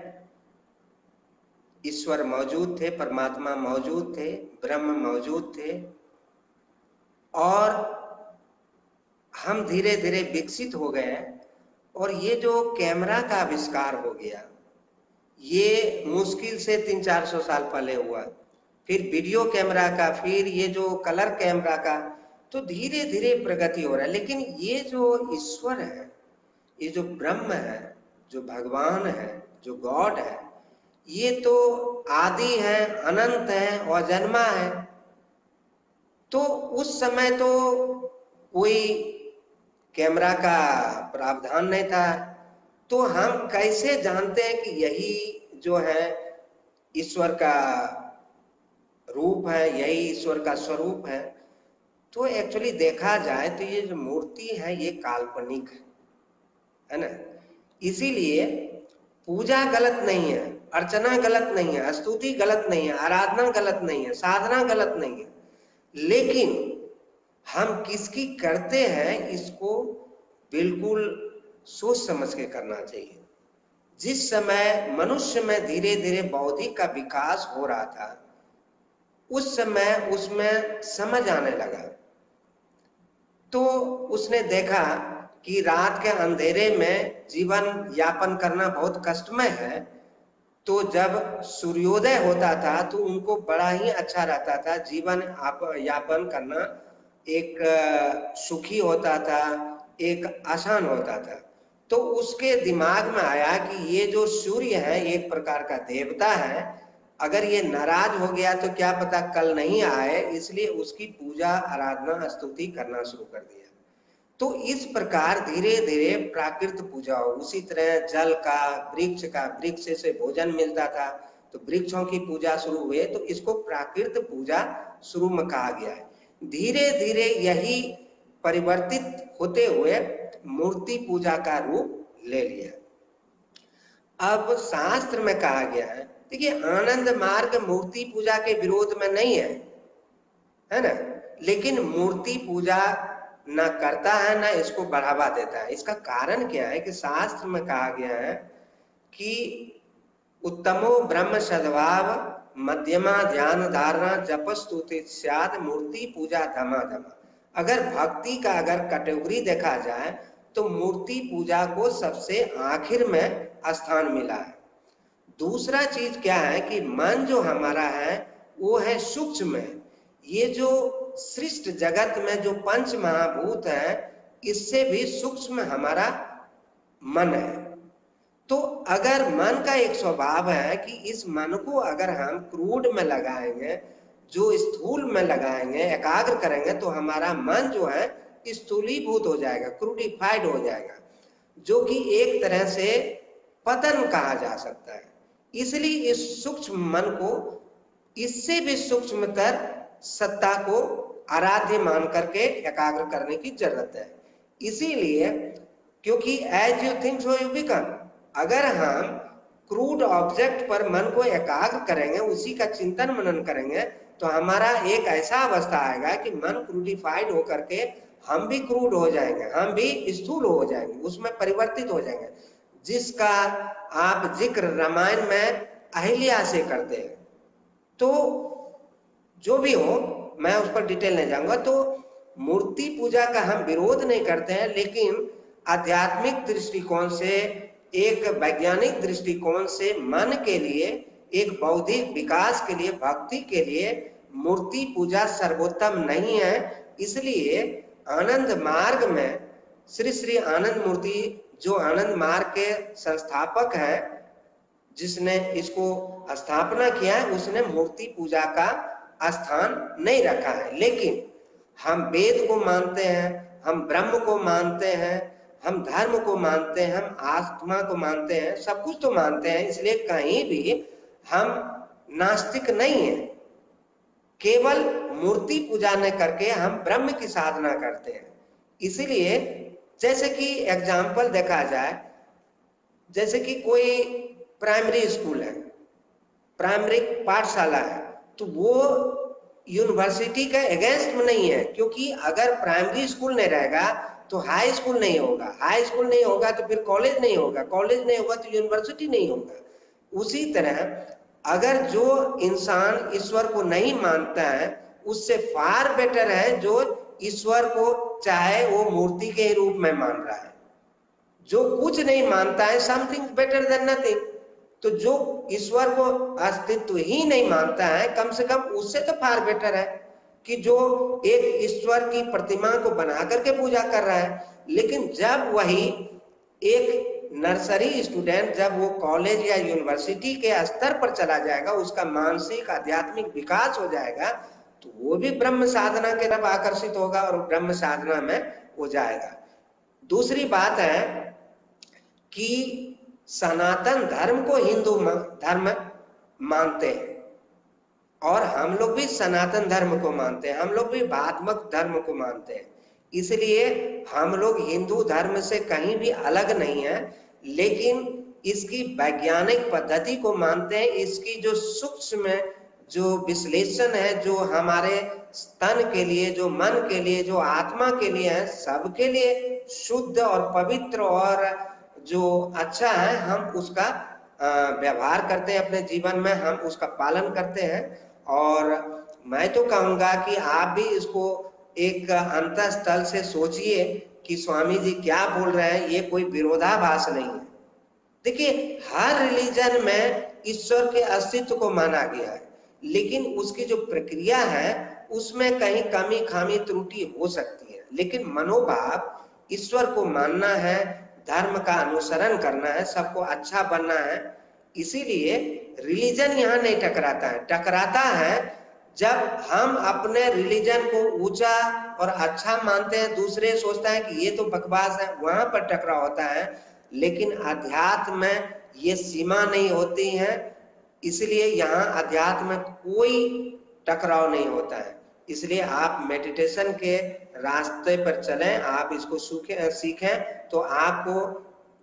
ईश्वर मौजूद थे, परमात्मा मौजूद थे, ब्रह्म मौजूद थे, और हम धीरे धीरे विकसित हो गए। और ये जो कैमरा का आविष्कार हो गया, ये मुश्किल से 300-400 साल पहले हुआ, फिर वीडियो कैमरा का, फिर ये जो कलर कैमरा का, तो धीरे धीरे प्रगति हो रहा है। लेकिन ये जो ईश्वर है, ये जो ब्रह्म है, जो भगवान है, जो गॉड है, ये तो आदि है, अनंत है, अजन्मा है। तो उस समय तो कोई कैमरा का प्रावधान नहीं था, तो हम कैसे जानते हैं कि यही जो है ईश्वर का रूप है, यही ईश्वर का स्वरूप है? तो एक्चुअली देखा जाए तो ये जो मूर्ति है ये काल्पनिक है ना। इसीलिए पूजा गलत नहीं है, अर्चना गलत नहीं है, स्तुति गलत नहीं है, आराधना गलत नहीं है, साधना गलत नहीं है, लेकिन हम किसकी करते हैं इसको बिल्कुल सोच समझ के करना चाहिए। जिस समय मनुष्य में धीरे धीरे बौद्धिक का विकास हो रहा था, उस समय उसमें समझ आने लगा, तो उसने देखा कि रात के अंधेरे में जीवन यापन करना बहुत कष्टमय है। तो जब सूर्योदय होता था तो उनको बड़ा ही अच्छा रहता था, जीवन यापन करना एक सुखी होता था, एक आसान होता था। तो उसके दिमाग में आया कि ये जो सूर्य है एक प्रकार का देवता है, अगर ये नाराज हो गया तो क्या पता कल नहीं आए, इसलिए उसकी पूजा आराधना स्तुति करना शुरू कर दिया। तो इस प्रकार धीरे धीरे प्राकृत पूजा हो। उसी तरह जल का, वृक्ष से भोजन मिलता था, तो वृक्षों की पूजा शुरू हुए, तो इसको प्राकृत पूजा शुरू में कहा गया है। धीरे धीरे यही परिवर्तित होते हुए मूर्ति पूजा का रूप ले लिया। अब शास्त्र में कहा गया है, देखिए आनंद मार्ग मूर्ति पूजा के विरोध में नहीं है ना, लेकिन मूर्ति पूजा ना करता है ना इसको बढ़ावा देता है। इसका कारण क्या है कि शास्त्र में कहा गया है कि उत्तमो ब्रह्म सद्भाव मध्यमा ध्यान धारणा जपस्तुति स्याद मूर्ति पूजा धमाधमा। अगर भक्ति का अगर कैटेगरी देखा जाए तो मूर्ति पूजा को सबसे आखिर में स्थान मिला है। दूसरा चीज क्या है कि मन जो हमारा है वो है सूक्ष्म। ये जो सृष्ट जगत में जो पंच महाभूत है, इससे भी सूक्ष्म हमारा मन है। तो अगर मन का एक स्वभाव है कि इस मन को अगर हम क्रूड में लगाएंगे, जो स्थूल में लगाएंगे, एकाग्र करेंगे, तो हमारा मन जो है स्थूलीभूत हो जाएगा, क्रूडिफाइड हो जाएगा, जो कि एक तरह से पतन कहा जा सकता है। इसलिए इस सूक्ष्म मन को इससे भी सूक्ष्मतर सत्ता को आराध्य मान करके एकाग्र करने की जरूरत है। इसीलिए क्योंकि as you think so you become, अगर हम क्रूड ऑब्जेक्ट पर मन को एकाग्र करेंगे, उसी का चिंतन मनन करेंगे, तो हमारा एक ऐसा अवस्था आएगा कि मन क्रूडिफाइड होकर के हम भी क्रूड हो जाएंगे, हम भी स्थूल हो जाएंगे, उसमें परिवर्तित हो जाएंगे, जिसका आप जिक्र रामायण में अहिल्या से करते हैं। तो जो भी हो, मैं उस पर डिटेल नहीं जाऊंगा। तो मूर्ति पूजा का हम विरोध नहीं करते हैं, लेकिन आध्यात्मिक दृष्टिकोण से, एक वैज्ञानिक दृष्टिकोण से मन के लिए, एक बौद्धिक विकास के लिए, भक्ति के लिए मूर्ति पूजा सर्वोत्तम नहीं है। इसलिए आनंद मार्ग में श्री श्री आनंद मूर्ति, जो आनंद मार्ग के संस्थापक हैं, जिसने इसको स्थापना किया है, उसने मूर्ति पूजा का स्थान नहीं रखा है। लेकिन हम वेद को मानते हैं, हम ब्रह्म को मानते हैं, हम धर्म को मानते हैं, हम आत्मा को मानते हैं, सब कुछ तो मानते हैं। इसलिए कहीं भी हम नास्तिक नहीं है। केवल मूर्ति पूजा न करके हम ब्रह्म की साधना करते हैं। इसीलिए जैसे कि एग्जाम्पल देखा जाए, जैसे कि कोई प्राइमरी स्कूल है, प्राइमरी पाठशाला है, तो वो यूनिवर्सिटी का अगेंस्ट में नहीं है, क्योंकि अगर प्राइमरी स्कूल नहीं रहेगा तो हाई स्कूल नहीं होगा, हाई स्कूल नहीं होगा तो फिर कॉलेज नहीं होगा, कॉलेज नहीं होगा तो यूनिवर्सिटी नहीं होगा। उसी तरह अगर जो इंसान ईश्वर को नहीं मानता है, उससे फार बेटर है जो ईश्वर को चाहे वो मूर्ति के रूप में मान रहा है। जो कुछ नहीं मानता है, समथिंग बेटर देन नथिंग। तो जो ईश्वर को अस्तित्व ही नहीं मानता है, कम से कम उससे तो फार बेटर है कि जो एक ईश्वर की प्रतिमा को बना करके पूजा कर रहा है। लेकिन जब वही एक नर्सरी स्टूडेंट जब वो कॉलेज या यूनिवर्सिटी के स्तर पर चला जाएगा, उसका मानसिक आध्यात्मिक विकास हो जाएगा, तो वो भी ब्रह्म साधना के तरफ आकर्षित होगा और ब्रह्म साधना में हो जाएगा। दूसरी बात है कि सनातन धर्म को हिंदू धर्म मानते हैं, और हम लोग भी सनातन धर्म को मानते हैं, हम लोग भी भात्मक धर्म को मानते हैं। इसलिए हम लोग हिंदू धर्म से कहीं भी अलग नहीं है, लेकिन इसकी वैज्ञानिक पद्धति को मानते हैं। इसकी जो सूक्ष्म जो विश्लेषण है, जो हमारे तन के लिए, जो मन के लिए, जो आत्मा के लिए है, सबके लिए शुद्ध और पवित्र और जो अच्छा है, हम उसका व्यवहार करते हैं अपने जीवन में, हम उसका पालन करते हैं। और मैं तो कहूंगा कि आप भी इसको एक अंतःस्थल से सोचिए कि स्वामी जी क्या बोल रहे हैं, ये कोई विरोधाभास नहीं है। देखिए, हर रिलीजन में ईश्वर के अस्तित्व को माना गया है, लेकिन उसकी जो प्रक्रिया है उसमें कहीं कमी खामी त्रुटि हो सकती है। लेकिन मनोभाव ईश्वर को मानना है, धर्म का अनुसरण करना है, सबको अच्छा बनना है। इसीलिए रिलीजन यहाँ नहीं टकराता है। टकराता है जब हम अपने रिलीजन को ऊंचा और अच्छा मानते हैं, दूसरे सोचता है कि ये तो बकवास है, वहां पर टकराव होता है। लेकिन अध्यात्म में ये सीमा नहीं होती है, इसलिए यहाँ अध्यात्म में कोई टकराव नहीं होता है। इसलिए आप मेडिटेशन के रास्ते पर चलें, आप इसको सीखें, तो आपको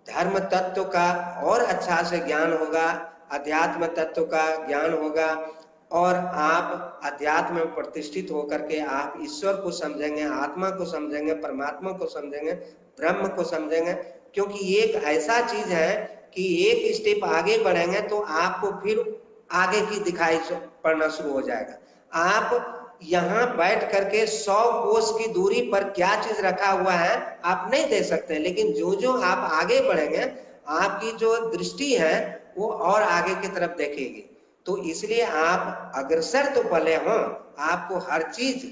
धर्म तत्व का और अच्छा से ज्ञान होगा, अध्यात्म तत्व का ज्ञान होगा, और आप अध्यात्म में प्रतिष्ठित होकर के आप ईश्वर को समझेंगे, आत्मा को समझेंगे, परमात्मा को समझेंगे, ब्रह्म को समझेंगे। क्योंकि ये एक ऐसा चीज है कि एक स्टेप आगे बढ़ेंगे तो आपको फिर आगे की दिखाई पड़ना शुरू हो जाएगा। आप यहाँ बैठ करके 100 कोस की दूरी पर क्या चीज रखा हुआ है आप नहीं देख सकते, लेकिन जो जो आप आगे बढ़ेंगे, आपकी जो दृष्टि है वो और आगे की तरफ देखेगी। तो इसलिए आप अग्रसर तो भले हो, आपको हर चीज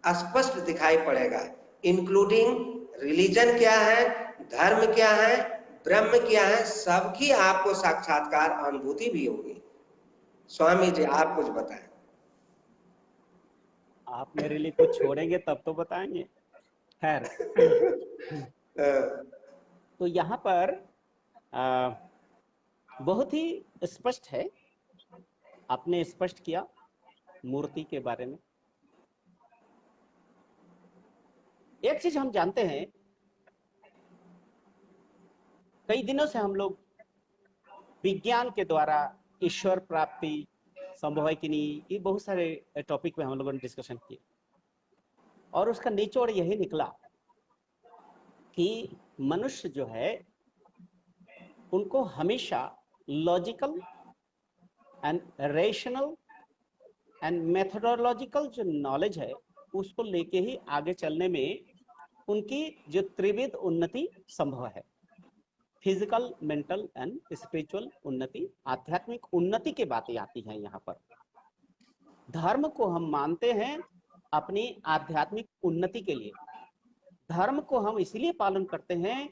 स्पष्ट दिखाई पड़ेगा, इंक्लूडिंग रिलीजन क्या है, धर्म क्या है, ब्रह्म क्या है, सबकी आपको साक्षात्कार अनुभूति भी होगी। स्वामी जी आप कुछ बताएं। आप मेरे लिए कुछ छोड़ेंगे तब तो बताएंगे। खैर तो यहाँ पर बहुत ही स्पष्ट है, आपने स्पष्ट किया मूर्ति के बारे में। एक चीज हम जानते हैं, कई दिनों से हम लोग विज्ञान के द्वारा ईश्वर प्राप्ति संभव है कि नहीं, ये बहुत सारे टॉपिक पे हम लोगों ने डिस्कशन किए, और उसका निचोड़ यही निकला कि मनुष्य जो है उनको हमेशा logical and rational and methodological जो नॉलेज है उसको लेके ही आगे चलने में उनकी जो त्रिविध उन्नति संभव है। फिजिकल, मेंटल एंड स्पिरिचुअल उन्नति, आध्यात्मिक उन्नति की बातें आती हैं यहाँ पर। धर्म को हम मानते हैं अपनी आध्यात्मिक उन्नति के लिए। धर्म को हम इसलिए पालन करते हैं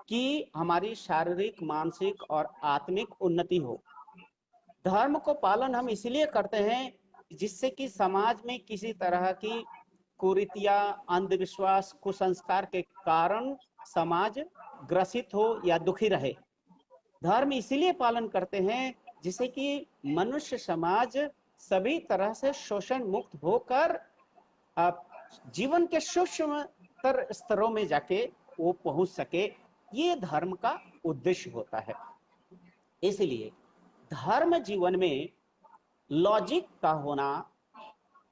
कि हमारी शारीरिक, मानसिक और आत्मिक उन्नति हो। धर्म को पालन हम इसलिए करते हैं जिससे कि समाज में किसी तरह की कुरीतियां, अंधविश्वास, कुसंस्कार के कारण समाज ग्रसित हो या दुखी रहे। धर्म इसलिए पालन करते हैं जिससे कि मनुष्य समाज सभी तरह से शोषण मुक्त होकर जीवन के सूक्ष्म स्तरों में जाके वो पहुंच सके। ये धर्म का उद्देश्य होता है। इसलिए धर्म जीवन में लॉजिक का होना,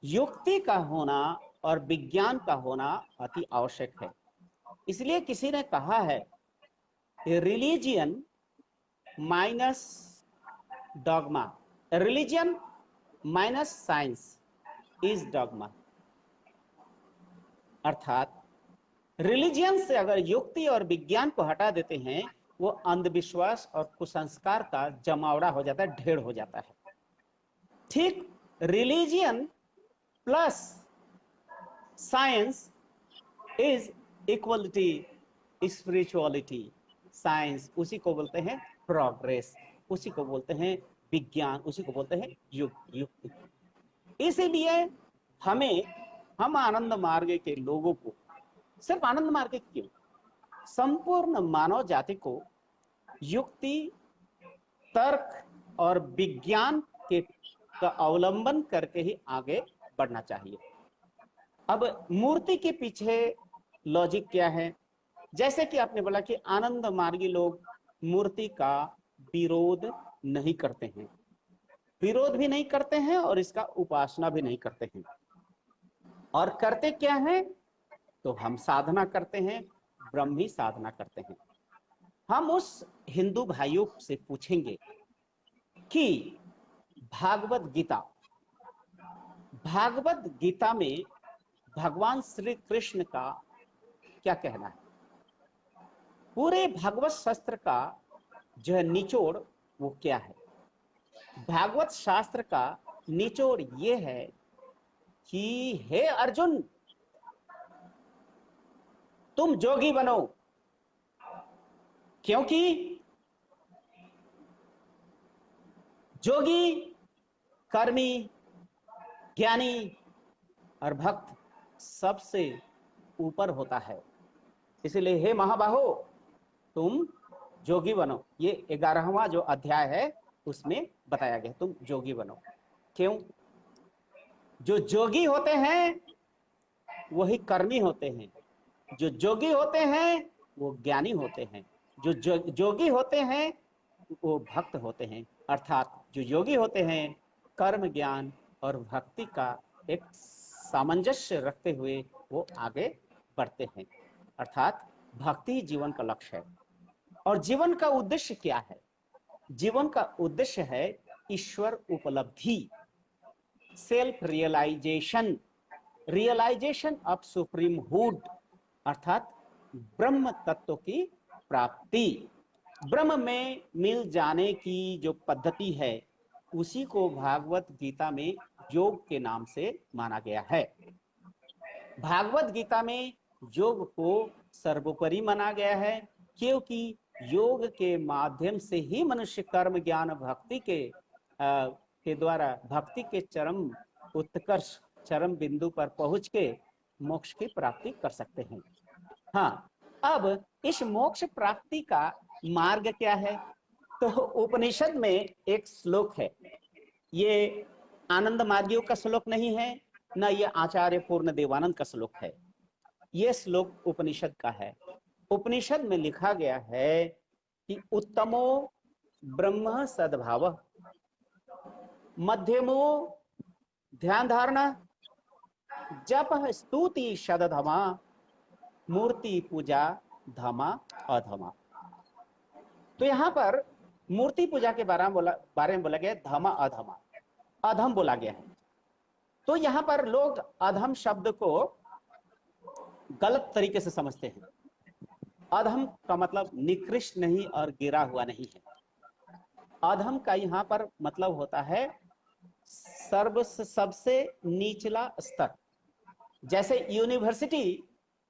युक्ति का होना और विज्ञान का होना अति आवश्यक है। इसलिए किसी ने कहा है religion minus dogma, religion minus science is dogma. अर्थात रिलीजियन से अगर युक्ति और विज्ञान को हटा देते हैं, वो अंधविश्वास और कुसंस्कार का जमावड़ा हो जाता है, ढेर हो जाता है। ठीक religion plus science is equality, spirituality. Science उसी को बोलते हैं प्रोग्रेस, उसी को बोलते हैं विज्ञान, उसी को बोलते हैं युक्ति। इसीलिए हम आनंद मार्ग के लोगों को, सिर्फ आनंद मार्ग क्यों, संपूर्ण मानव जाति को युक्ति, तर्क और विज्ञान के का अवलंबन करके ही आगे बढ़ना चाहिए। अब मूर्ति के पीछे लॉजिक क्या है? जैसे कि आपने बोला कि आनंद मार्गी लोग मूर्ति का विरोध नहीं करते हैं, विरोध भी नहीं करते हैं और इसका उपासना भी नहीं करते हैं। और करते क्या है? तो हम साधना करते हैं, ब्रह्मी साधना करते हैं। हम उस हिंदू भाइयों से पूछेंगे कि भागवत गीता में भगवान श्री कृष्ण का क्या कहना है? पूरे भागवत शास्त्र का जो है निचोड़ वो क्या है? भागवत शास्त्र का निचोड़ ये है कि हे अर्जुन, तुम जोगी बनो, क्योंकि जोगी, कर्मी, ज्ञानी और भक्त सबसे ऊपर होता है। इसलिए हे महाबाहो, तुम जोगी बनो। ये 11वां जो अध्याय है उसमें बताया गया, तुम जोगी बनो। क्यों? जो जोगी होते हैं वही कर्मी होते हैं, जो जोगी होते हैं वो ज्ञानी होते हैं, जो जोगी होते हैं वो भक्त होते हैं। अर्थात जो योगी होते हैं कर्म, ज्ञान और भक्ति का एक सामंजस्य रखते हुए वो आगे बढ़ते हैं। अर्थात भक्ति जीवन का लक्ष्य है। और जीवन का उद्देश्य क्या है? जीवन का उद्देश्य है ईश्वर उपलब्धि, self realisation, realisation of supreme hood, अर्थात ब्रह्म तत्व की प्राप्ति। ब्रह्म में मिल जाने की जो पद्धति है उसी को भागवत गीता में योग के नाम से माना गया है। भागवत गीता में योग को सर्वोपरि माना गया है, क्योंकि योग के माध्यम से ही मनुष्य कर्म, ज्ञान, भक्ति के द्वारा भक्ति के चरम उत्कर्ष, चरम बिंदु पर पहुंच के मोक्ष की प्राप्ति कर सकते हैं। हाँ, अब इस मोक्ष प्राप्ति का मार्ग क्या है? तो उपनिषद में एक श्लोक है, ये आनंद मार्गियों का श्लोक नहीं है, न ये आचार्य पूर्ण देवानंद का श्लोक है। ये श्लोक उपनिषद का है। उपनिषद में लिखा गया है कि उत्तमो ब्रह्म सद्भाव, मध्यमो ध्यान धारणा, जप स्तुति शतधमा, मूर्ति पूजा धमा अधमा। तो यहाँ पर मूर्ति पूजा के बारे में बोला गया धमा अधमा, अधम बोला गया है। तो यहाँ पर लोग अधम शब्द को गलत तरीके से समझते हैं। अधम का मतलब निकृष्ट नहीं और गिरा हुआ नहीं है। अधम का यहाँ पर मतलब होता है सबसे निचला स्तर। जैसे यूनिवर्सिटी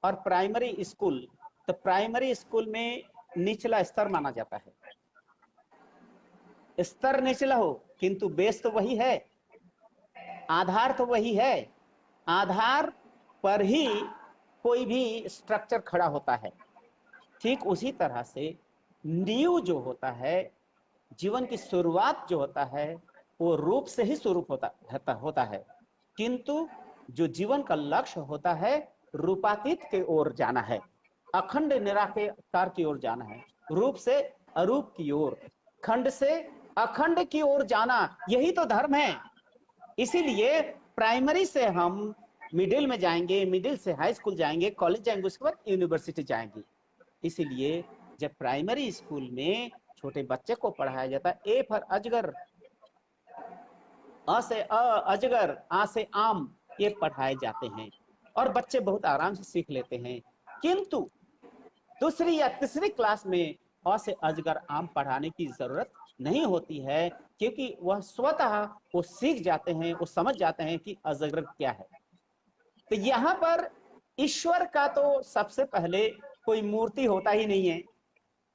और प्राइमरी स्कूल, तो प्राइमरी स्कूल में निचला स्तर माना जाता है। स्तर निचला हो किंतु बेस तो वही है, आधार तो वही है। आधार पर ही कोई भी स्ट्रक्चर खड़ा होता है। ठीक उसी तरह से नींव जो होता है, जीवन की शुरुआत जो होता है, वो रूप से ही शुरू होता है, किंतु जो जीवन का लक्ष्य होता है रूपातीत के ओर जाना है, अखंड निराकार की ओर जाना है, रूप से अरूप की ओर, खंड से अखंड की ओर जाना, यही तो धर्म है। इसीलिए प्राइमरी से हम मिडिल में जाएंगे, मिडिल से हाई स्कूल जाएंगे, कॉलेज जाएंगे, उसके बाद यूनिवर्सिटी जाएंगे। इसीलिए जब प्राइमरी स्कूल में छोटे बच्चे को पढ़ाया जाता है, ए फॉर अजगर, अ से अजगर, आ से आम, ये पढ़ाए जाते हैं और बच्चे बहुत आराम से सीख लेते हैं। किंतु दूसरी या तीसरी क्लास में अ से अजगर आम पढ़ाने की जरूरत नहीं होती है, क्योंकि वह स्वतः वो सीख जाते हैं, वो समझ जाते हैं कि अजगर क्या है। तो यहाँ पर ईश्वर का तो सबसे पहले कोई मूर्ति होता ही नहीं है।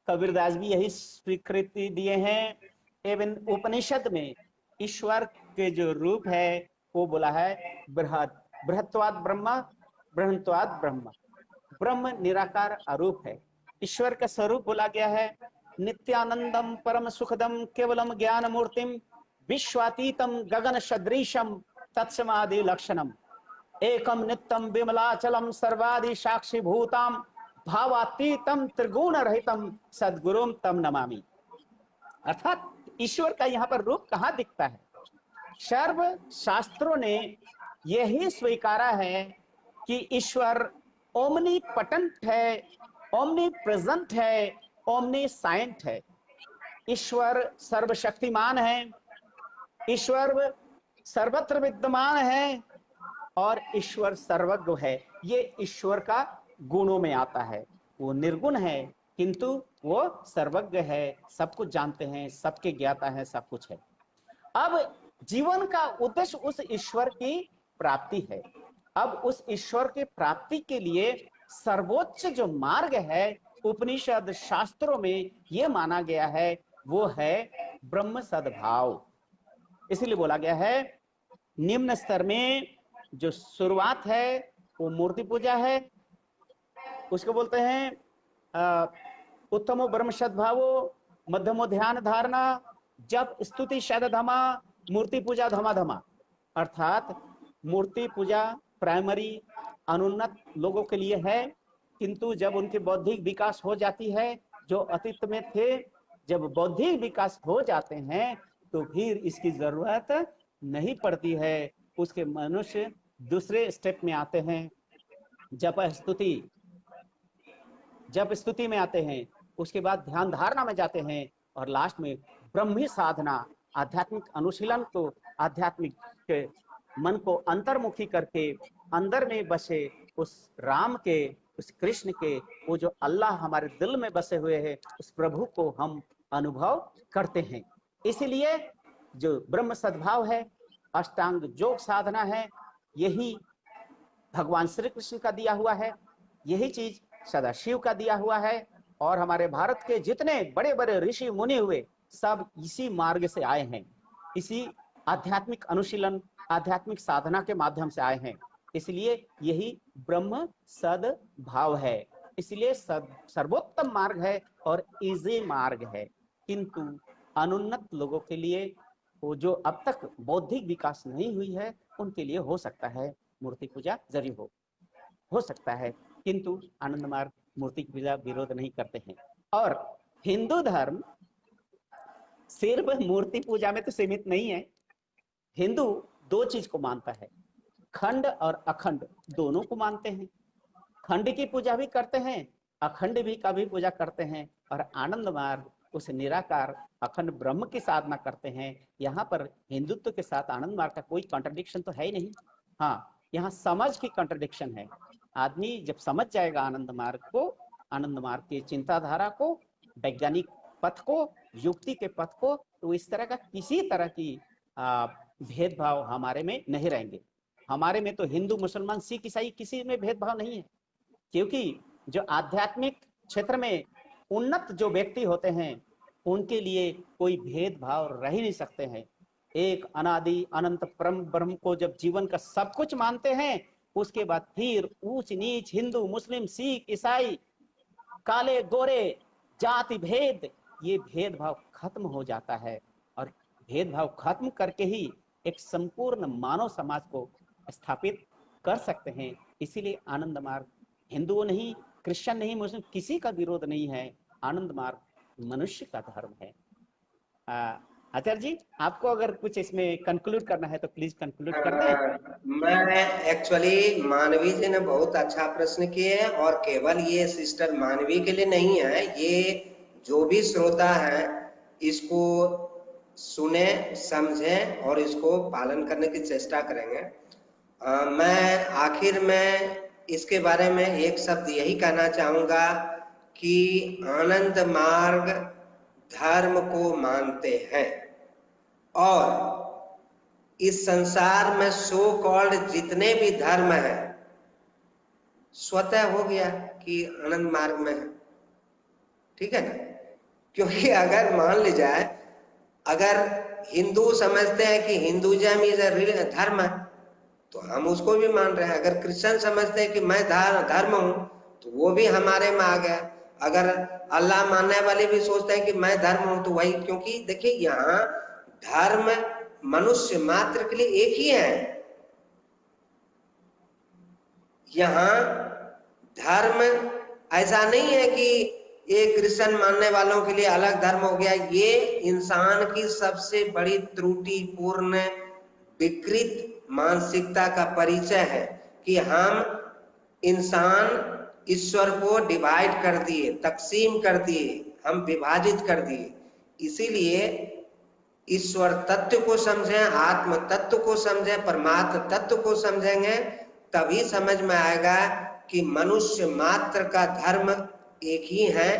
कबीरदास भी यही स्वीकृति दिए हैं। एवं उपनिषद में ईश्वर के जो रूप है वो बोला है बृहद, बृहत्वाद ब्रह्म, ब्रह्मत्वाद ब्रह्म। ब्रह्म निराकार अरूप है। ईश्वर का स्वरूप बोला गया है नित्यानंदम परम सुखदम केवलम ज्ञान मूर्तिम विश्वातीतम गगन सदृशम तत्समादि लक्षणम एकम नित्यम विमलाचलम सर्वादि साक्षी भूताम भावातीतम त्रिगुण रहितम सद्गुरुम तम नमामि। अर्थात ईश्वर का यहाँ पर रूप कहाँ दिखता है? सर्व शास्त्रों ने यही स्वीकारा है कि ईश्वर ओमनी पटेंट है, ओमनी प्रेजेंट है, ओमनी साइंट है। ईश्वर सर्वशक्तिमान है, ईश्वर सर्वत्र विद्यमान है और ईश्वर सर्वज्ञ है। ये ईश्वर का गुणों में आता है। वो निर्गुण है किंतु वो सर्वज्ञ है, सब कुछ जानते हैं, सबके ज्ञाता है, सब कुछ है। अब जीवन का उद्देश्य उस ईश्वर की प्राप्ति है। अब उस ईश्वर की प्राप्ति के लिए सर्वोच्च जो मार्ग है उपनिषद शास्त्रों में ये माना गया है, वो है ब्रह्म सद्भाव। इसीलिए बोला गया है निम्न स्तर में जो शुरुआत है वो मूर्ति पूजा है, उसको बोलते हैं उत्तमो ब्रह्म सद्भावो, मध्यमो ध्यान धारणा, जप स्तुति शतधमा, मूर्ति पूजा धमा धमा। अर्थात मूर्ति पूजा प्राइमरी अनुन्नत लोगों के लिए है, किंतु जब उनकी बौद्धिक विकास हो जाती है, जो अतीत में थे, जब बौद्धिक विकास हो जाते हैं तो फिर इसकी जरूरत नहीं पड़ती है। उसके मनुष्य दूसरे स्टेप में आते हैं, जप स्तुति में आते हैं, उसके बाद ध्यान धारणा में जाते हैं और लास्ट में ब्रह्मी साधना, आध्यात्मिक अनुशीलन को, आध्यात्मिक के मन को अंतर्मुखी करके अंदर में बसे उस राम के, उस कृष्ण के, वो जो अल्लाह हमारे दिल में बसे हुए हैं, उस प्रभु को हम अनुभव करते हैं। इसीलिए जो ब्रह्म सद्भाव है, अष्टांग योग साधना है, यही भगवान श्री कृष्ण का दिया हुआ है, यही चीज सदाशिव का दिया हुआ है। और हमारे भारत के जितने बड़े बड़े ऋषि मुनि हुए सब इसी मार्ग से आए हैं, इसी आध्यात्मिक अनुशीलन, आध्यात्मिक साधना के माध्यम से आए हैं। इसलिए यही ब्रह्म सद्भाव है। इसलिए सर्वोत्तम मार्ग है और इजी मार्ग है। किंतु अनुन्नत लोगों के लिए, वो जो अब तक बौद्धिक विकास नहीं हुई है, उनके लिए हो सकता है मूर्ति पूजा जरूर हो सकता है, किंतु आनंद मार्ग मूर्ति की पूजा विरोध नहीं करते हैं। और हिंदू धर्म सिर्फ मूर्ति पूजा में तो सीमित नहीं है। हिंदू दो चीज को मानता है, खंड और अखंड दोनों को मानते हैं। खंड की पूजा भी करते हैं, अखंड भी का भी पूजा करते हैं। और आनंद मार्ग उस निराकार अखंड ब्रह्म की साधना करते हैं। यहाँ पर हिंदुत्व के साथ आनंद मार्ग का कोई कॉन्ट्रडिक्शन तो है ही नहीं। हाँ, यहाँ समझ की कॉन्ट्रडिक्शन है। आदमी जब समझ जाएगा आनंद मार्ग को, आनंद मार्ग की चिंताधारा को, वैज्ञानिक पथ को, युक्ति के पथ को, तो इस तरह का किसी तरह की भेदभाव हमारे में नहीं रहेंगे। हमारे में तो हिंदू मुसलमान सिख ईसाई किसी में भेदभाव नहीं है, क्योंकि जो आध्यात्मिक क्षेत्र में उन्नत जो व्यक्ति होते हैं उनके लिए कोई भेदभाव रह ही नहीं सकते हैं। एक अनादि अनंत परम ब्रह्म को जब जीवन का सब कुछ मानते हैं, उसके बाद फिर ऊंच नीच, हिंदू मुस्लिम सिख ईसाई, काले गोरे, जाति भेद, ये भेदभाव खत्म हो जाता है। और भेदभाव खत्म करके ही एक संपूर्ण मानव समाज को स्थापित कर सकते हैं। इसीलिए आनंद मार्ग हिंदुओं नहीं, क्रिश्चियन नहीं, मुस्लिम किसी का विरोध नहीं है। आनंद मार्ग मनुष्य का धर्म है। आचार्य जी, आपको अगर कुछ इसमें कंक्लूड करना है तो प्लीज कंक्लूड कर दें। मैं एक्चुअली मानवी जी ने बहुत अच्छा प्रश्न किए हैं, और केवल ये सिस्टर मानवी के लिए नहीं है, ये जो भी श्रोता है इसको सुने, समझे और इसको पालन करने की चेष्टा करेंगे। मैं आखिर में इसके बारे में एक शब्द यही कहना चाहूंगा कि आनंद मार्ग धर्म को मानते हैं, और इस संसार में सो कॉल्ड जितने भी धर्म हैं स्वतः हो गया कि आनंद मार्ग में है। ठीक है ना? क्योंकि अगर मान ली जाए, अगर हिंदू समझते हैं कि हिंदुइज्म इज अ धर्म है तो हम उसको भी मान रहे हैं। अगर क्रिश्चियन समझते हैं कि मैं धर्म हूं तो वो भी हमारे में आ गया। अगर अल्लाह मानने वाले भी सोचते हैं कि मैं धर्म हूं तो वही, क्योंकि देखिए यहाँ धर्म मनुष्य मात्र के लिए एक ही है। यहाँ धर्म ऐसा नहीं है कि एक क्रिश्चियन मानने वालों के लिए अलग धर्म हो गया। ये इंसान की सबसे बड़ी त्रुटिपूर्ण विकृत मानसिकता का परिचय है कि हम इंसान ईश्वर को डिवाइड कर दिए, तकसीम कर दिए, हम विभाजित कर दिए। इसीलिए ईश्वर तत्व को समझें, आत्म तत्व को समझें, परमात्म तत्व को समझेंगे तभी समझ में आएगा कि मनुष्य मात्र का धर्म एक ही है,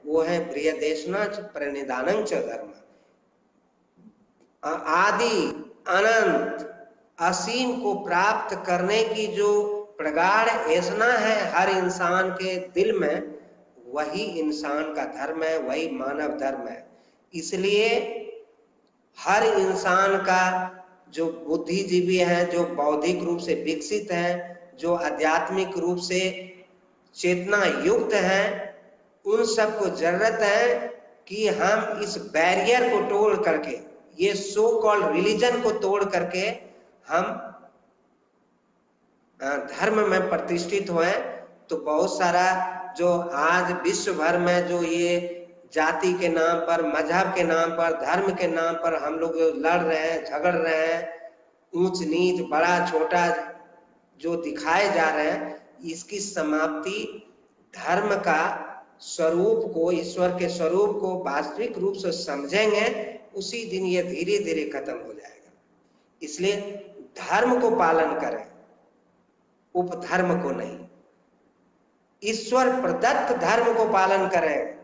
वो है प्रियदेशना प्रणिधानं च धर्म। आदि अनंत असीम को प्राप्त करने की जो प्रगाढ़ ऐसना है हर इंसान के दिल में, वही इंसान का धर्म है, वही मानव धर्म है। इसलिए हर इंसान का जो बुद्धिजीवी है, जो बौद्धिक रूप से विकसित है, जो आध्यात्मिक रूप से चेतना युक्त है, उन सबको जरूरत है कि हम इस बैरियर को तोड़ करके, ये सो कॉल्ड रिलीजन को तोड़ करके हम धर्म में प्रतिष्ठित हुए। तो बहुत सारा जो आज विश्व भर में जो ये जाति के नाम पर, मजहब के नाम पर, धर्म के नाम पर हम लोग लड़ रहे हैं, झगड़ रहे हैं, ऊंच नीच बड़ा छोटा जो दिखाए जा रहे हैं, इसकी समाप्ति धर्म का स्वरूप को, ईश्वर के स्वरूप को वास्तविक रूप से समझेंगे, उसी दिन ये धीरे धीरे खत्म हो जाएगा। इसलिए धर्म को पालन करें, उपधर्म को नहीं। ईश्वर प्रदत्त धर्म को पालन करें,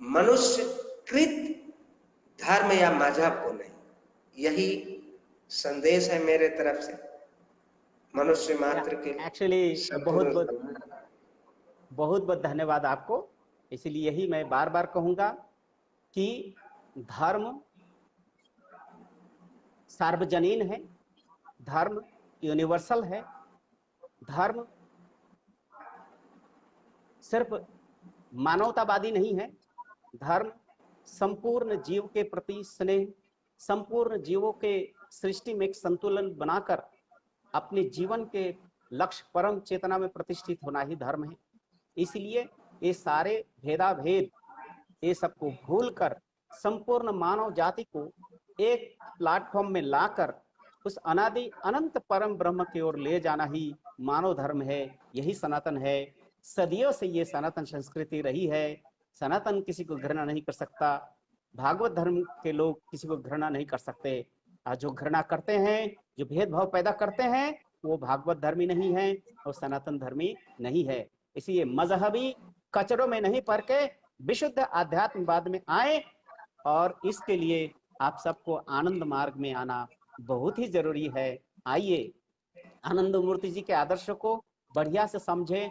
मनुष्य कृत धर्म या मजहब को नहीं। यही संदेश है मेरे तरफ से मनुष्य मात्र के। एक्चुअली बहुत बहुत धन्यवाद आपको। इसलिए यही मैं बार बार कहूंगा कि धर्म सार्वजनीन है, धर्म यूनिवर्सल है, धर्म सिर्फ मानवतावादी नहीं है, धर्म संपूर्ण जीव के प्रति स्नेह, संपूर्ण जीवों के सृष्टि में एक संतुलन बनाकर अपने जीवन के लक्ष्य परम चेतना में प्रतिष्ठित होना ही धर्म है। इसलिए ये सारे भेदाभेद, ये सबको भूलकर संपूर्ण मानव जाति को एक प्लेटफॉर्म में लाकर उस अनादि अनंत परम ब्रह्म की ओर ले जाना ही मानव धर्म है, यही सनातन है। सदियों से ये सनातन संस्कृति रही है। सनातन किसी को घृणा नहीं कर सकता, भागवत धर्म के लोग किसी को घृणा नहीं कर सकते। जो घृणा करते हैं, जो भेदभाव पैदा करते हैं, वो भागवत धर्मी नहीं है और सनातन धर्मी नहीं है। इसलिए मजहबी कचरों में नहीं पड़ के विशुद्ध आध्यात्मवाद में आए, और इसके लिए आप सबको आनंद मार्ग में आना बहुत ही जरूरी है। आइए आनंद मूर्ति जी के आदर्शों को बढ़िया से समझे,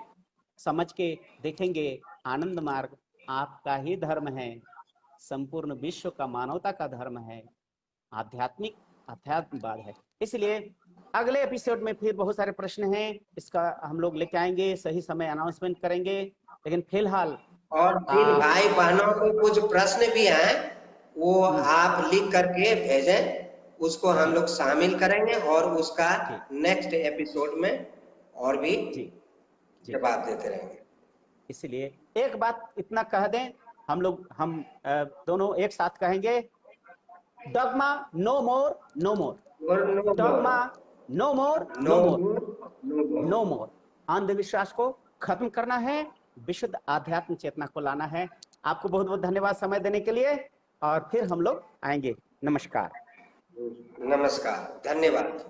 समझ के देखेंगे आनंद मार्ग आपका ही धर्म है, संपूर्ण विश्व का मानवता का धर्म है, आध्यात्मिक अध्यात्मवाद है। इसलिए अगले एपिसोड में फिर बहुत सारे प्रश्न हैं, इसका हम लोग लेके आएंगे, सही समय अनाउंसमेंट करेंगे। लेकिन फिलहाल और फिर भाई बहनों को कुछ प्रश्न भी हैं, वो आप लिख करके भेजें, उसको हम लोग शामिल करेंगे और उसका नेक्स्ट एपिसोड में और भी जवाब देते रहेंगे। इसलिए एक बात इतना कह दें, हम दोनों एक साथ कहेंगे, डॉगमा नो मोर, नो मोर, डॉगमा नो मोर, नो मोर, नो मोर। अंधविश्वास को खत्म करना है, विशुद्ध आध्यात्म चेतना को लाना है। आपको बहुत बहुत धन्यवाद समय देने के लिए, और फिर हम लोग आएंगे। नमस्कार। नमस्कार, धन्यवाद।